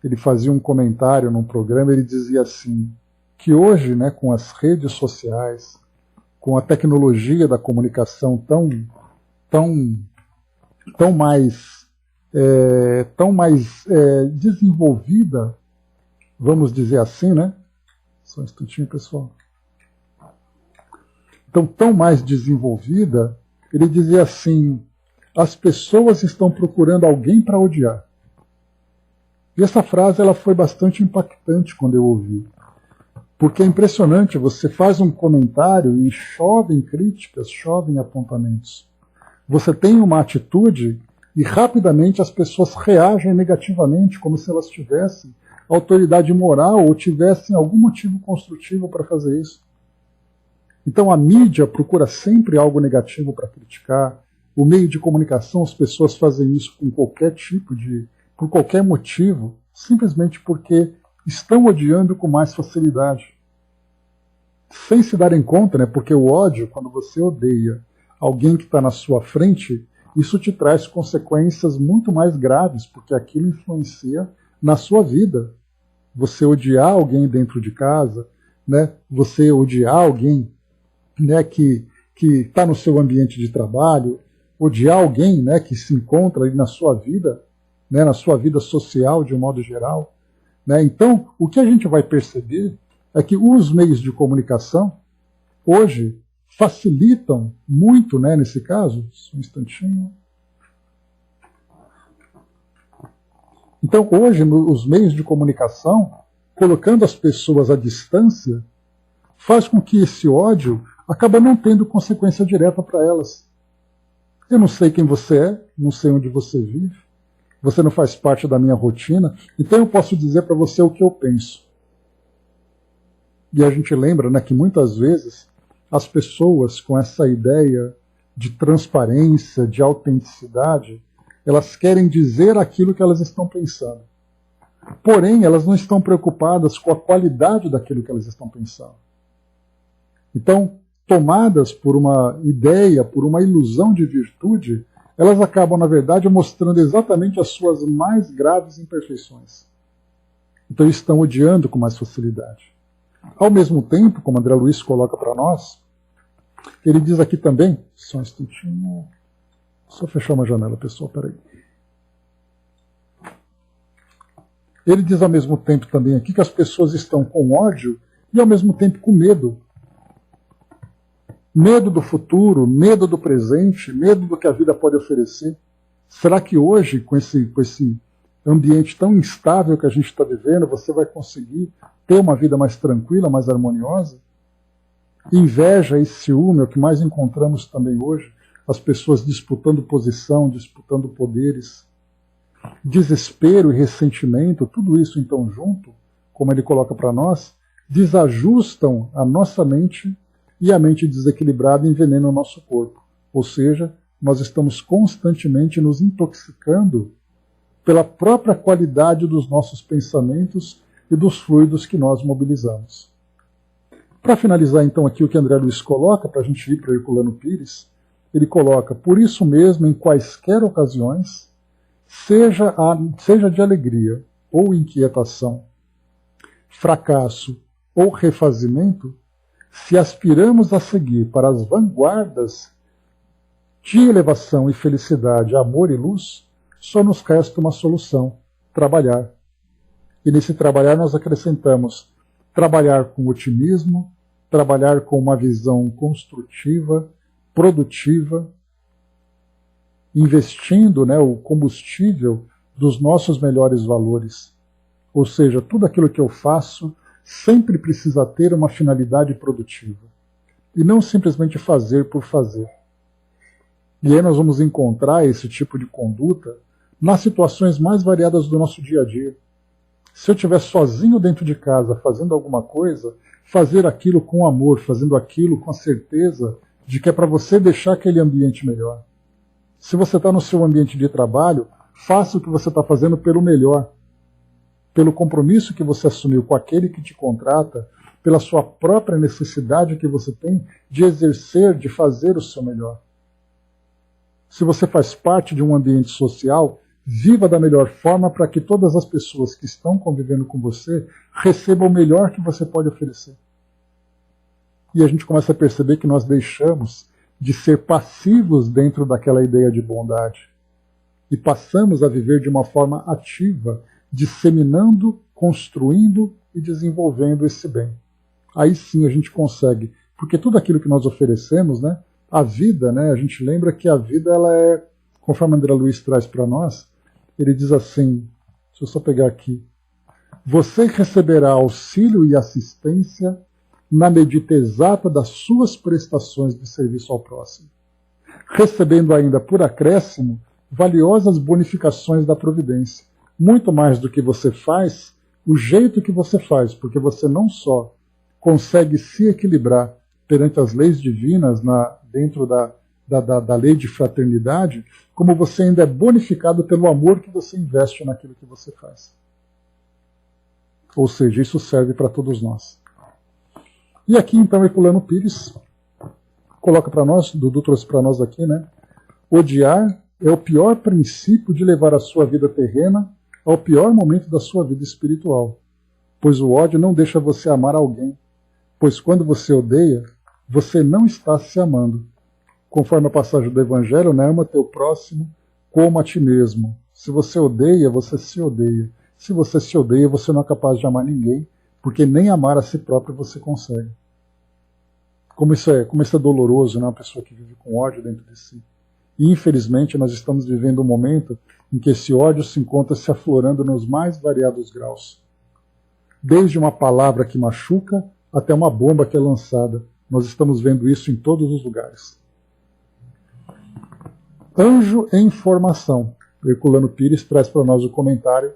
ele fazia um comentário num programa, ele dizia assim, que hoje, né, com as redes sociais, com a tecnologia da comunicação tão mais desenvolvida, vamos dizer assim, né? Só um instantinho, pessoal. Então, tão mais desenvolvida, ele dizia assim, as pessoas estão procurando alguém para odiar. E essa frase ela foi bastante impactante quando eu ouvi. Porque é impressionante, você faz um comentário e chovem críticas, chovem apontamentos. Você tem uma atitude e rapidamente as pessoas reagem negativamente, como se elas tivessem autoridade moral ou tivessem algum motivo construtivo para fazer isso. Então a mídia procura sempre algo negativo para criticar. O meio de comunicação, as pessoas fazem isso com qualquer por qualquer motivo, simplesmente porque estão odiando com mais facilidade. Sem se darem conta, né? Porque o ódio, quando você odeia alguém que está na sua frente, isso te traz consequências muito mais graves, porque aquilo influencia na sua vida. Você odiar alguém dentro de casa, né? Você odiar alguém, né, que está no seu ambiente de trabalho, odiar alguém, né, que se encontra ali na sua vida, né, na sua vida social de um modo geral. Né? Então, o que a gente vai perceber é que os meios de comunicação, hoje, facilitam muito, né, nesse caso. Só um instantinho. Então, hoje, os meios de comunicação, colocando as pessoas à distância, faz com que esse ódio acabe não tendo consequência direta para elas. Eu não sei quem você é, não sei onde você vive, você não faz parte da minha rotina, então eu posso dizer para você o que eu penso. E a gente lembra, né, que muitas vezes as pessoas com essa ideia de transparência, de autenticidade, elas querem dizer aquilo que elas estão pensando. Porém, elas não estão preocupadas com a qualidade daquilo que elas estão pensando. Então, tomadas por uma ideia, por uma ilusão de virtude, elas acabam, na verdade, mostrando exatamente as suas mais graves imperfeições. Então, estão odiando com mais facilidade. Ao mesmo tempo, como André Luiz coloca para nós, ele diz aqui também, só um instantinho, só fechar uma janela, pessoal, peraí. Ele diz ao mesmo tempo também aqui que as pessoas estão com ódio e ao mesmo tempo com medo. Medo do futuro, medo do presente, medo do que a vida pode oferecer. Será que hoje, com esse ambiente tão instável que a gente está vivendo, você vai conseguir ter uma vida mais tranquila, mais harmoniosa? Inveja e ciúme é o que mais encontramos também hoje. As pessoas disputando posição, disputando poderes. Desespero e ressentimento, tudo isso então junto, como ele coloca para nós, desajustam a nossa mente e a mente desequilibrada envenena o nosso corpo. Ou seja, nós estamos constantemente nos intoxicando pela própria qualidade dos nossos pensamentos e dos fluidos que nós mobilizamos. Para finalizar então aqui o que André Luiz coloca, para a gente ir para Herculano Pires, ele coloca, por isso mesmo, em quaisquer ocasiões, seja de alegria ou inquietação, fracasso ou refazimento, se aspiramos a seguir para as vanguardas de elevação e felicidade, amor e luz, só nos resta uma solução: trabalhar. E nesse trabalhar nós acrescentamos trabalhar com otimismo, trabalhar com uma visão construtiva, produtiva, investindo, né, o combustível dos nossos melhores valores. Ou seja, tudo aquilo que eu faço sempre precisa ter uma finalidade produtiva. E não simplesmente fazer por fazer. E aí nós vamos encontrar esse tipo de conduta nas situações mais variadas do nosso dia a dia. Se eu estiver sozinho dentro de casa fazendo alguma coisa, fazer aquilo com amor, fazendo aquilo com a certeza de que é para você deixar aquele ambiente melhor. Se você está no seu ambiente de trabalho, faça o que você está fazendo pelo melhor, pelo compromisso que você assumiu com aquele que te contrata, pela sua própria necessidade que você tem de exercer, de fazer o seu melhor. Se você faz parte de um ambiente social, viva da melhor forma para que todas as pessoas que estão convivendo com você recebam o melhor que você pode oferecer. E a gente começa a perceber que nós deixamos de ser passivos dentro daquela ideia de bondade e passamos a viver de uma forma ativa, disseminando, construindo e desenvolvendo esse bem. Aí sim a gente consegue, porque tudo aquilo que nós oferecemos, né, a vida, né, a gente lembra que a vida, ela é, conforme André Luiz traz para nós, ele diz assim, deixa eu só pegar aqui, você receberá auxílio e assistência na medida exata das suas prestações de serviço ao próximo, recebendo ainda por acréscimo valiosas bonificações da providência, muito mais do que você faz, o jeito que você faz, porque você não só consegue se equilibrar perante as leis divinas dentro da lei de fraternidade, como você ainda é bonificado pelo amor que você investe naquilo que você faz. Ou seja, isso serve para todos nós. E aqui então Herculano Pires coloca para nós, Dudu trouxe para nós aqui, né? Odiar é o pior princípio de levar a sua vida terrena ao pior momento da sua vida espiritual, pois o ódio não deixa você amar alguém, pois quando você odeia, você não está se amando. Conforme a passagem do Evangelho, né, ama teu próximo como a ti mesmo. Se você odeia, você se odeia. Se você se odeia, você não é capaz de amar ninguém, porque nem amar a si próprio você consegue. Como isso é doloroso, né, uma pessoa que vive com ódio dentro de si. E infelizmente nós estamos vivendo um momento em que esse ódio se encontra se aflorando nos mais variados graus. Desde uma palavra que machuca até uma bomba que é lançada. Nós estamos vendo isso em todos os lugares. Anjo em formação. Herculano Pires traz para nós o comentário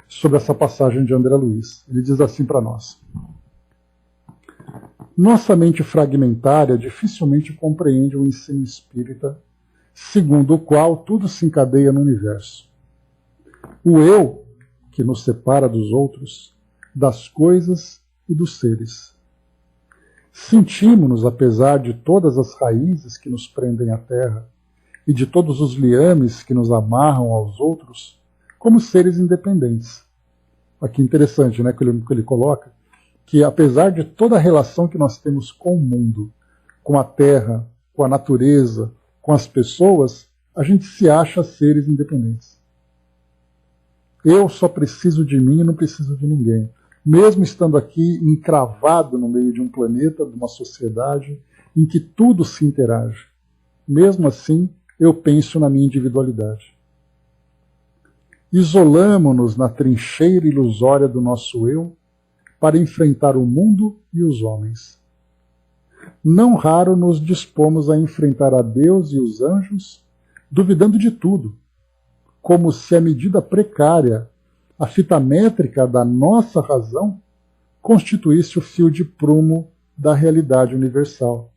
sobre essa passagem de André Luiz. Ele diz assim para nós. Nossa mente fragmentária dificilmente compreende o ensino espírita, segundo o qual tudo se encadeia no universo. O eu, que nos separa dos outros, das coisas e dos seres. Sentimos-nos, apesar de todas as raízes que nos prendem à terra e de todos os liames que nos amarram aos outros, como seres independentes. Aqui interessante, né, que ele coloca, que apesar de toda a relação que nós temos com o mundo, com a terra, com a natureza, com as pessoas, a gente se acha seres independentes. Eu só preciso de mim e não preciso de ninguém. Mesmo estando aqui encravado no meio de um planeta, de uma sociedade, em que tudo se interage. Mesmo assim, eu penso na minha individualidade. Isolamo-nos na trincheira ilusória do nosso eu para enfrentar o mundo e os homens. Não raro nos dispomos a enfrentar a Deus e os anjos, duvidando de tudo, como se a medida precária, a fita métrica da nossa razão, constituísse o fio de prumo da realidade universal.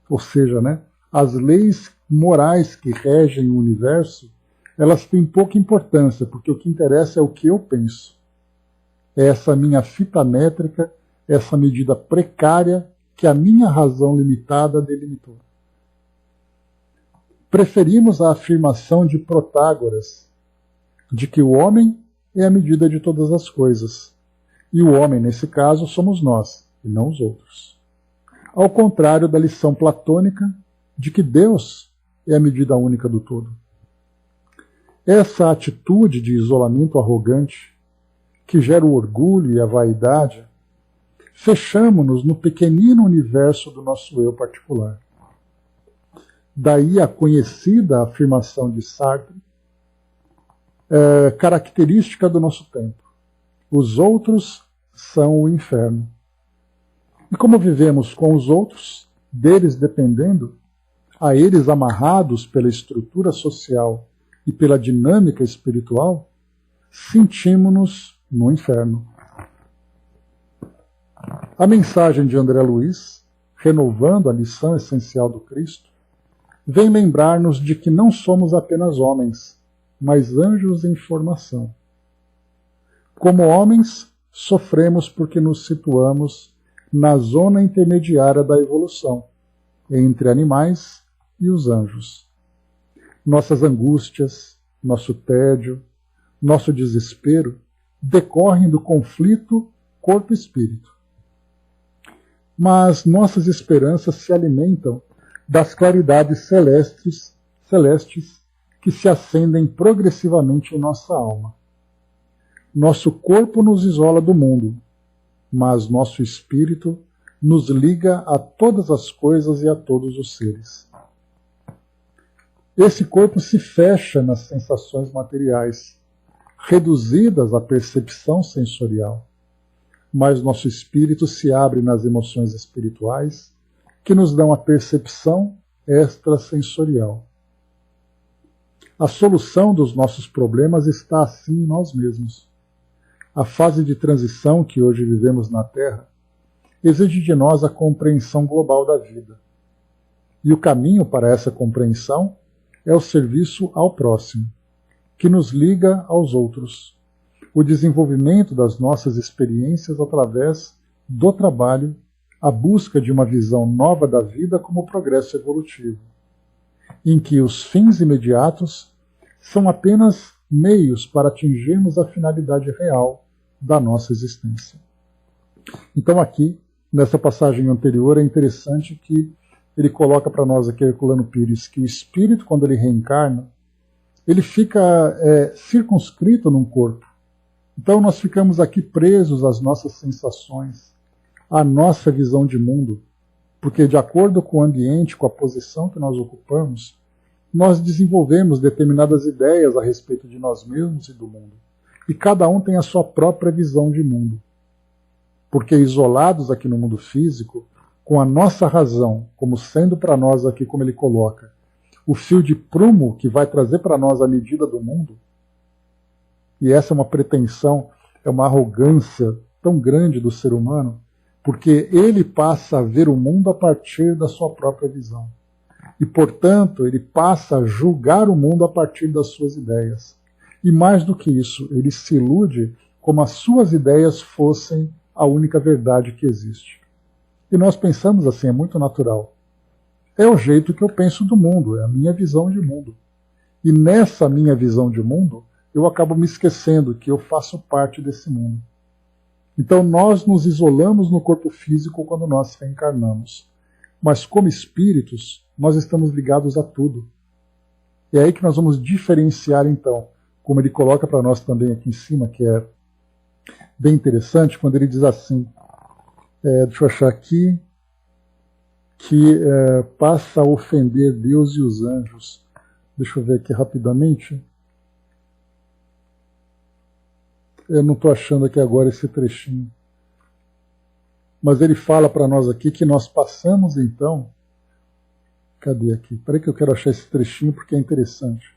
Ou seja, né, as leis morais que regem o universo, elas têm pouca importância, porque o que interessa é o que eu penso. É essa minha fita métrica, essa medida precária que a minha razão limitada delimitou. Preferimos a afirmação de Protágoras, de que o homem é a medida de todas as coisas, e o homem, nesse caso, somos nós, e não os outros. Ao contrário da lição platônica de que Deus é a medida única do todo. Essa atitude de isolamento arrogante, que gera o orgulho e a vaidade, fechamo-nos no pequenino universo do nosso eu particular. Daí a conhecida afirmação de Sartre, característica do nosso tempo. Os outros são o inferno. E como vivemos com os outros, deles dependendo, a eles amarrados pela estrutura social e pela dinâmica espiritual, sentimos-nos no inferno. A mensagem de André Luiz, renovando a lição essencial do Cristo, vem lembrar-nos de que não somos apenas homens, mas anjos em formação. Como homens, sofremos porque nos situamos na zona intermediária da evolução, entre animais e os anjos. Nossas angústias, nosso tédio, nosso desespero decorrem do conflito corpo-espírito. Mas nossas esperanças se alimentam das claridades celestes que se acendem progressivamente em nossa alma. Nosso corpo nos isola do mundo, mas nosso espírito nos liga a todas as coisas e a todos os seres. Esse corpo se fecha nas sensações materiais, reduzidas à percepção sensorial, mas nosso espírito se abre nas emoções espirituais, que nos dão a percepção extrasensorial. A solução dos nossos problemas está assim em nós mesmos. A fase de transição que hoje vivemos na Terra exige de nós a compreensão global da vida. E o caminho para essa compreensão é o serviço ao próximo, que nos liga aos outros. O desenvolvimento das nossas experiências através do trabalho, a busca de uma visão nova da vida como progresso evolutivo, em que os fins imediatos são apenas meios para atingirmos a finalidade real da nossa existência. Então aqui, nessa passagem anterior, é interessante que ele coloca para nós aqui, Herculano Pires, que o espírito, quando ele reencarna, ele fica circunscrito num corpo. Então nós ficamos aqui presos às nossas sensações, à nossa visão de mundo, porque de acordo com o ambiente, com a posição que nós ocupamos, nós desenvolvemos determinadas ideias a respeito de nós mesmos e do mundo. E cada um tem a sua própria visão de mundo. Porque isolados aqui no mundo físico, com a nossa razão, como sendo para nós aqui, como ele coloca, o fio de prumo que vai trazer para nós a medida do mundo, e essa é uma pretensão, é uma arrogância tão grande do ser humano, porque ele passa a ver o mundo a partir da sua própria visão. E, portanto, ele passa a julgar o mundo a partir das suas ideias. E mais do que isso, ele se ilude como as suas ideias fossem a única verdade que existe. E nós pensamos assim, é muito natural. É o jeito que eu penso do mundo, é a minha visão de mundo. E nessa minha visão de mundo, eu acabo me esquecendo que eu faço parte desse mundo. Então nós nos isolamos no corpo físico quando nós reencarnamos. Mas como espíritos, nós estamos ligados a tudo. E é aí que nós vamos diferenciar então, como ele coloca para nós também aqui em cima, que é bem interessante, quando ele diz assim, deixa eu achar aqui, que passa a ofender Deus e os anjos. Deixa eu ver aqui rapidamente. Eu não estou achando aqui agora esse trechinho. Mas ele fala para nós aqui que nós passamos então... Cadê aqui? Espera aí que eu quero achar esse trechinho porque é interessante.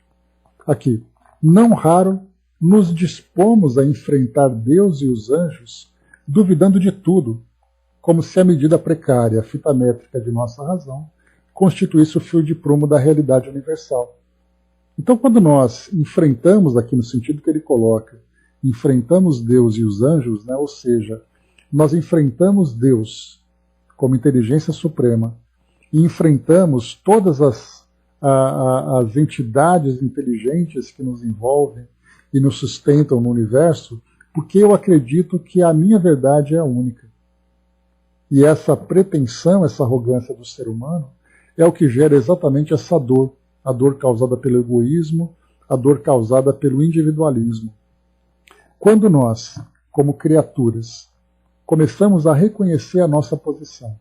Aqui. Não raro nos dispomos a enfrentar Deus e os anjos duvidando de tudo, como se a medida precária, a fita métrica de nossa razão, constituísse o fio de prumo da realidade universal. Então, quando nós enfrentamos, aqui no sentido que ele coloca, enfrentamos Deus e os anjos, né, ou seja, nós enfrentamos Deus como inteligência suprema e enfrentamos todas as entidades inteligentes que nos envolvem e nos sustentam no universo, porque eu acredito que a minha verdade é a única. E essa pretensão, essa arrogância do ser humano, é o que gera exatamente essa dor, a dor causada pelo egoísmo, a dor causada pelo individualismo. Quando nós, como criaturas, começamos a reconhecer a nossa posição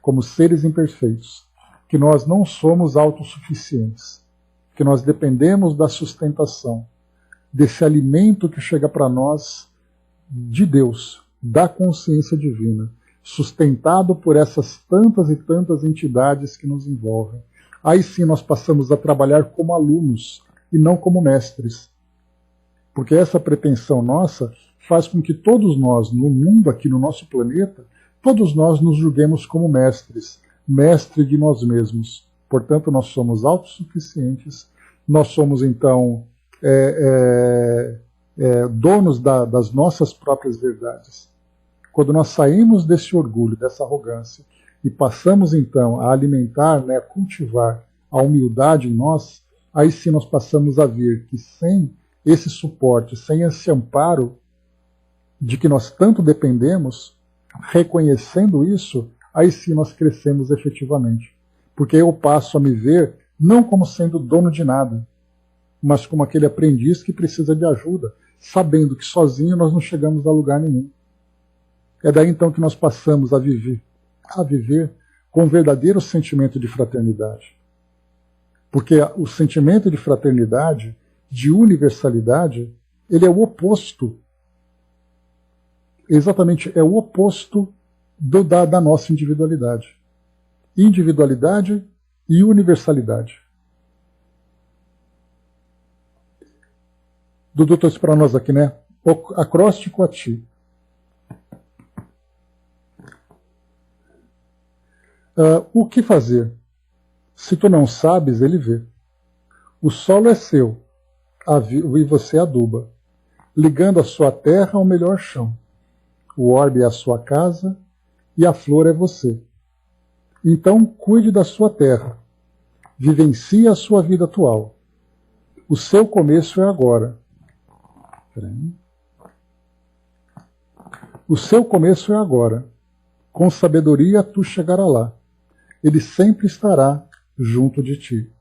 como seres imperfeitos, que nós não somos autossuficientes, que nós dependemos da sustentação, desse alimento que chega para nós de Deus, da consciência divina, sustentado por essas tantas e tantas entidades que nos envolvem. Aí sim nós passamos a trabalhar como alunos e não como mestres. Porque essa pretensão nossa faz com que todos nós, no mundo aqui no nosso planeta, todos nós nos julguemos como mestres, mestre de nós mesmos. Portanto, nós somos autossuficientes, nós somos então donos das nossas próprias verdades. Quando nós saímos desse orgulho, dessa arrogância, e passamos então a alimentar, a cultivar a humildade em nós, aí sim nós passamos a ver que sem esse suporte, sem esse amparo de que nós tanto dependemos, reconhecendo isso, aí sim nós crescemos efetivamente. Porque eu passo a me ver não como sendo dono de nada, mas como aquele aprendiz que precisa de ajuda, sabendo que sozinho nós não chegamos a lugar nenhum. É daí então que nós passamos a viver com um verdadeiro sentimento de fraternidade. Porque o sentimento de fraternidade, de universalidade, ele é o oposto, exatamente é o oposto da nossa individualidade. Individualidade e universalidade. Dudu trouxe para nós aqui, acróstico a ti. O que fazer? Se tu não sabes, ele vê. O solo é seu, e você aduba, ligando a sua terra ao melhor chão. O orbe é a sua casa, e a flor é você. Então cuide da sua terra, vivencie a sua vida atual. O seu começo é agora. O seu começo é agora. Com sabedoria tu chegarás lá. Ele sempre estará junto de ti.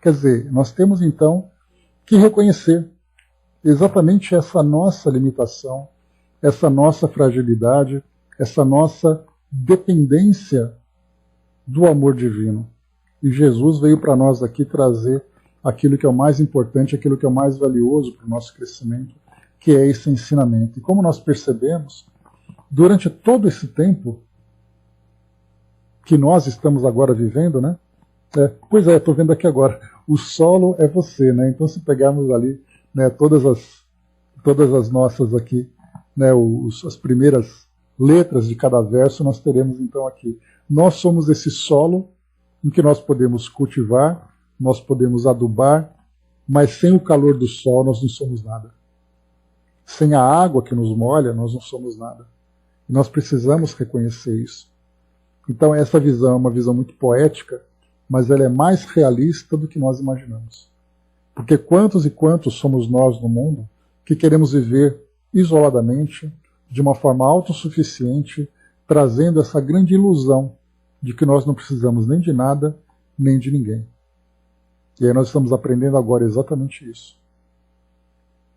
Quer dizer, nós temos então que reconhecer exatamente essa nossa limitação, essa nossa fragilidade, essa nossa dependência do amor divino. E Jesus veio para nós aqui trazer aquilo que é o mais importante, aquilo que é o mais valioso para o nosso crescimento, que é esse ensinamento. E como nós percebemos, durante todo esse tempo que nós estamos agora vivendo, pois é, estou vendo aqui agora, o solo é você, então se pegarmos ali todas as nossas aqui, as primeiras letras de cada verso, nós teremos então aqui, nós somos esse solo em que nós podemos cultivar, nós podemos adubar, mas sem o calor do sol nós não somos nada. Sem a água que nos molha, nós não somos nada. E nós precisamos reconhecer isso. Então essa visão é uma visão muito poética, mas ela é mais realista do que nós imaginamos. Porque quantos e quantos somos nós no mundo que queremos viver isoladamente, de uma forma autossuficiente, trazendo essa grande ilusão de que nós não precisamos nem de nada, nem de ninguém. E aí nós estamos aprendendo agora exatamente isso.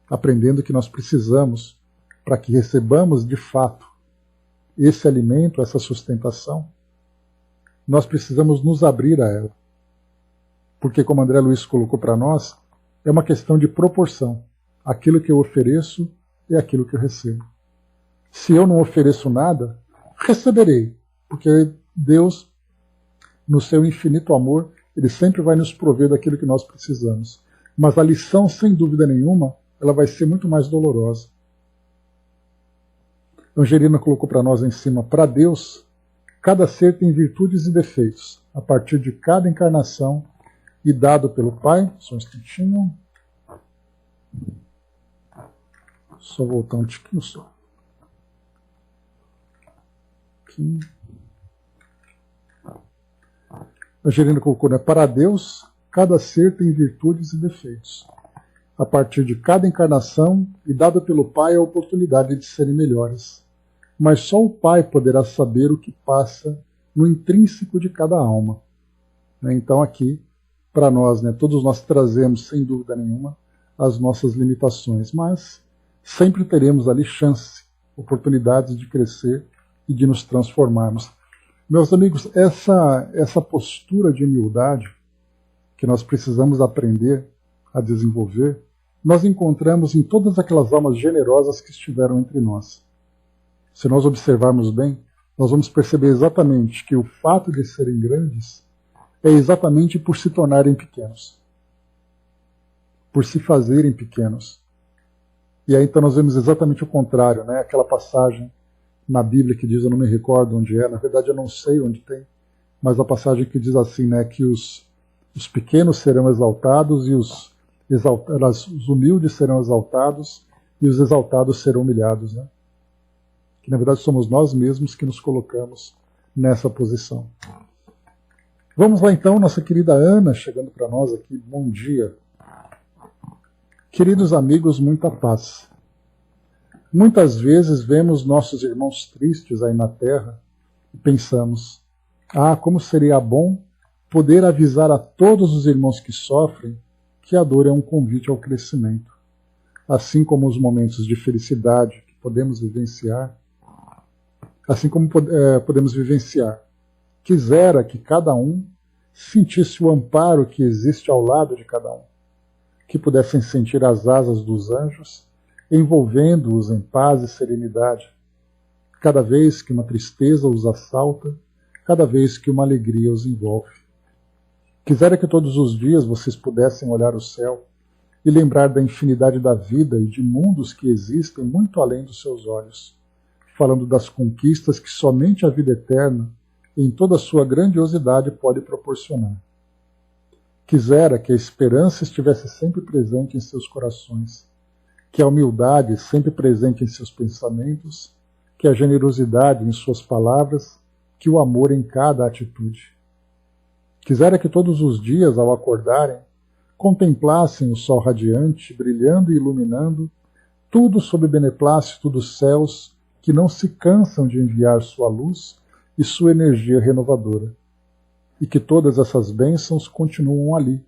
Aprendendo que nós precisamos, para que recebamos de fato esse alimento, essa sustentação, nós precisamos nos abrir a ela. Porque, como André Luiz colocou para nós, é uma questão de proporção. Aquilo que eu ofereço é aquilo que eu recebo. Se eu não ofereço nada, receberei. Porque Deus, no seu infinito amor, Ele sempre vai nos prover daquilo que nós precisamos. Mas a lição, sem dúvida nenhuma, ela vai ser muito mais dolorosa. Angelina colocou para nós em cima, para Deus, cada ser tem virtudes e defeitos, a partir de cada encarnação e dado pelo Pai. Só um instantinho. Só voltar um tiquinho só. Aqui. Angelina colocou, para Deus, cada ser tem virtudes e defeitos, a partir de cada encarnação e dado pelo Pai a oportunidade de serem melhores. Mas só o Pai poderá saber o que passa no intrínseco de cada alma. Então aqui, para nós, todos nós trazemos, sem dúvida nenhuma, as nossas limitações, mas sempre teremos ali chance, oportunidades de crescer e de nos transformarmos. Meus amigos, essa postura de humildade que nós precisamos aprender a desenvolver, nós encontramos em todas aquelas almas generosas que estiveram entre nós. Se nós observarmos bem, nós vamos perceber exatamente que o fato de serem grandes é exatamente por se tornarem pequenos, por se fazerem pequenos. E aí então nós vemos exatamente o contrário, né? Aquela passagem na Bíblia que diz, eu não me recordo onde é, na verdade eu não sei onde tem, mas a passagem que diz assim, né, que os pequenos serão exaltados e os humildes serão exaltados e os exaltados serão humilhados, né? Que na verdade somos nós mesmos que nos colocamos nessa posição. Vamos lá então, nossa querida Ana chegando para nós aqui, bom dia. Queridos amigos, muita paz. Muitas vezes vemos nossos irmãos tristes aí na terra e pensamos, como seria bom poder avisar a todos os irmãos que sofrem que a dor é um convite ao crescimento. Assim como os momentos de felicidade que podemos vivenciar, quisera que cada um sentisse o amparo que existe ao lado de cada um, que pudessem sentir as asas dos anjos, envolvendo-os em paz e serenidade, cada vez que uma tristeza os assalta, cada vez que uma alegria os envolve. Quisera que todos os dias vocês pudessem olhar o céu e lembrar da infinidade da vida e de mundos que existem muito além dos seus olhos, falando das conquistas que somente a vida eterna, em toda a sua grandiosidade, pode proporcionar. Quisera que a esperança estivesse sempre presente em seus corações, que a humildade sempre presente em seus pensamentos, que a generosidade em suas palavras, que o amor em cada atitude. Quisera que todos os dias, ao acordarem, contemplassem o sol radiante, brilhando e iluminando, tudo sob o beneplácito dos céus, que não se cansam de enviar sua luz e sua energia renovadora. E que todas essas bênçãos continuam ali,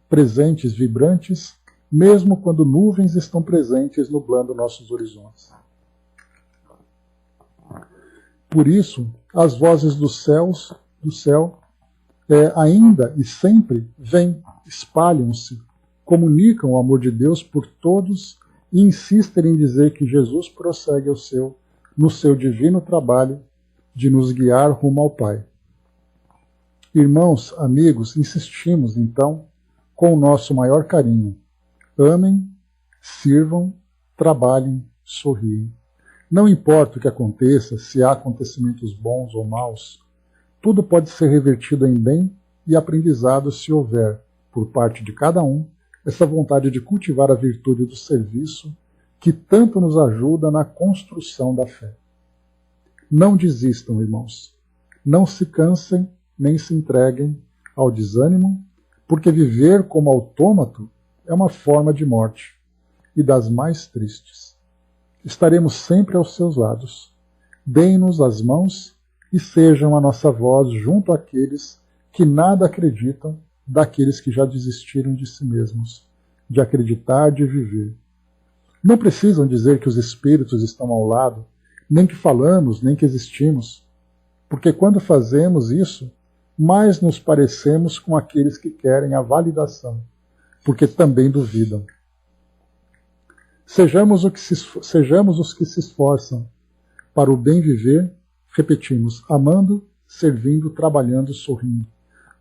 presentes, vibrantes, mesmo quando nuvens estão presentes nublando nossos horizontes. Por isso, as vozes do céu, ainda e sempre vêm, espalham-se, comunicam o amor de Deus por todos e insistem em dizer que Jesus prossegue no seu divino trabalho de nos guiar rumo ao Pai. Irmãos, amigos, insistimos, então, com o nosso maior carinho. Amem, sirvam, trabalhem, sorriem. Não importa o que aconteça, se há acontecimentos bons ou maus, tudo pode ser revertido em bem e aprendizado se houver, por parte de cada um, essa vontade de cultivar a virtude do serviço que tanto nos ajuda na construção da fé. Não desistam, irmãos. Não se cansem nem se entreguem ao desânimo, porque viver como autômato é uma forma de morte, e das mais tristes. Estaremos sempre aos seus lados. Deem-nos as mãos e sejam a nossa voz junto àqueles que nada acreditam daqueles que já desistiram de si mesmos, de acreditar, de viver. Não precisam dizer que os espíritos estão ao lado, nem que falamos, nem que existimos, porque quando fazemos isso, mais nos parecemos com aqueles que querem a validação, porque também duvidam. Sejamos os que se esforçam para o bem viver, repetimos, amando, servindo, trabalhando, sorrindo,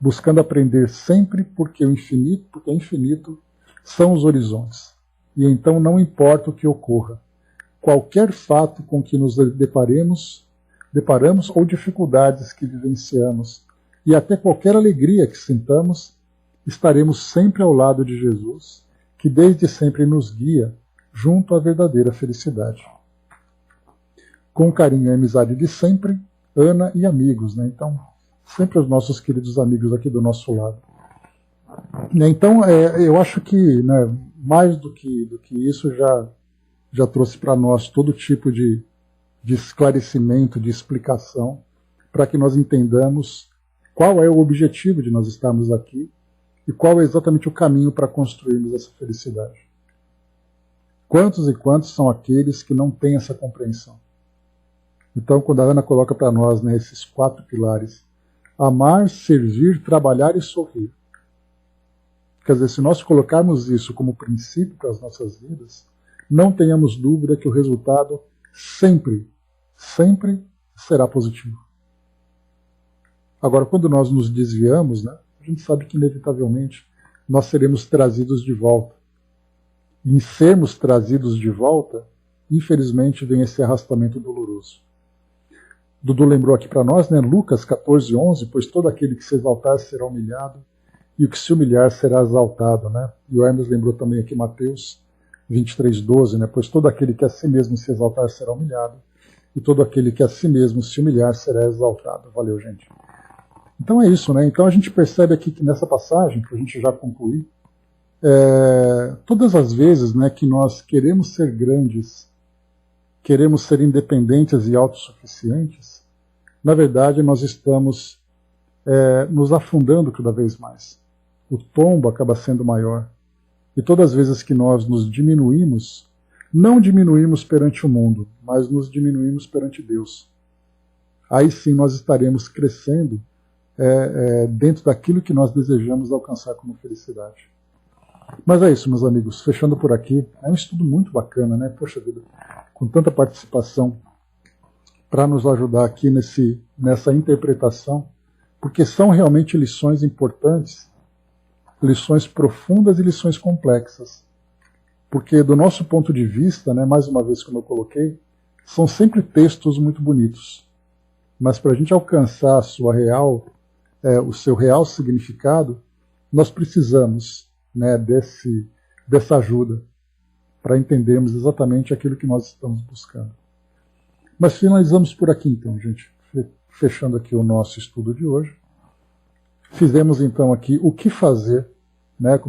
buscando aprender sempre, porque é infinito são os horizontes. E então não importa o que ocorra, qualquer fato com que nos deparamos ou dificuldades que vivenciamos, e até qualquer alegria que sintamos, estaremos sempre ao lado de Jesus, que desde sempre nos guia junto à verdadeira felicidade. Com carinho e amizade de sempre, Ana e amigos, né? Então, sempre os nossos queridos amigos aqui do nosso lado. Então, eu acho que, né, mais do que isso já trouxe para nós todo tipo de esclarecimento, de explicação, para que nós entendamos qual é o objetivo de nós estarmos aqui e qual é exatamente o caminho para construirmos essa felicidade. Quantos e quantos são aqueles que não têm essa compreensão? Então, quando a Ana coloca para nós, né, esses 4 pilares, amar, servir, trabalhar e sorrir. Quer dizer, se nós colocarmos isso como princípio para as nossas vidas, não tenhamos dúvida que o resultado sempre, sempre será positivo. Agora, quando nós nos desviamos, né, a gente sabe que inevitavelmente nós seremos trazidos de volta. E em sermos trazidos de volta, infelizmente vem esse arrastamento doloroso. Dudu lembrou aqui para nós, né, Lucas 14:11, pois todo aquele que se exaltar será humilhado, e o que se humilhar será exaltado. Né? E o Hermes lembrou também aqui Mateus 23:12, né, pois todo aquele que a si mesmo se exaltar será humilhado, e todo aquele que a si mesmo se humilhar será exaltado. Valeu, gente. Então é isso, né? Então a gente percebe aqui que nessa passagem, para a gente já concluir, todas as vezes, né, que nós queremos ser grandes, queremos ser independentes e autossuficientes, na verdade nós estamos nos afundando cada vez mais. O tombo acaba sendo maior. E todas as vezes que nós nos diminuímos, não diminuímos perante o mundo, mas nos diminuímos perante Deus. Aí sim nós estaremos crescendo dentro daquilo que nós desejamos alcançar como felicidade. Mas é isso, meus amigos. Fechando por aqui. É um estudo muito bacana, né? Poxa vida, com tanta participação para nos ajudar aqui nessa interpretação, porque são realmente lições importantes, lições profundas e lições complexas. Porque do nosso ponto de vista, né, mais uma vez como eu coloquei, são sempre textos muito bonitos. Mas para a gente alcançar o seu real significado, nós precisamos, né, dessa ajuda para entendermos exatamente aquilo que nós estamos buscando. Mas finalizamos por aqui então, gente. Fechando aqui o nosso estudo de hoje. Fizemos então aqui o que fazer, né,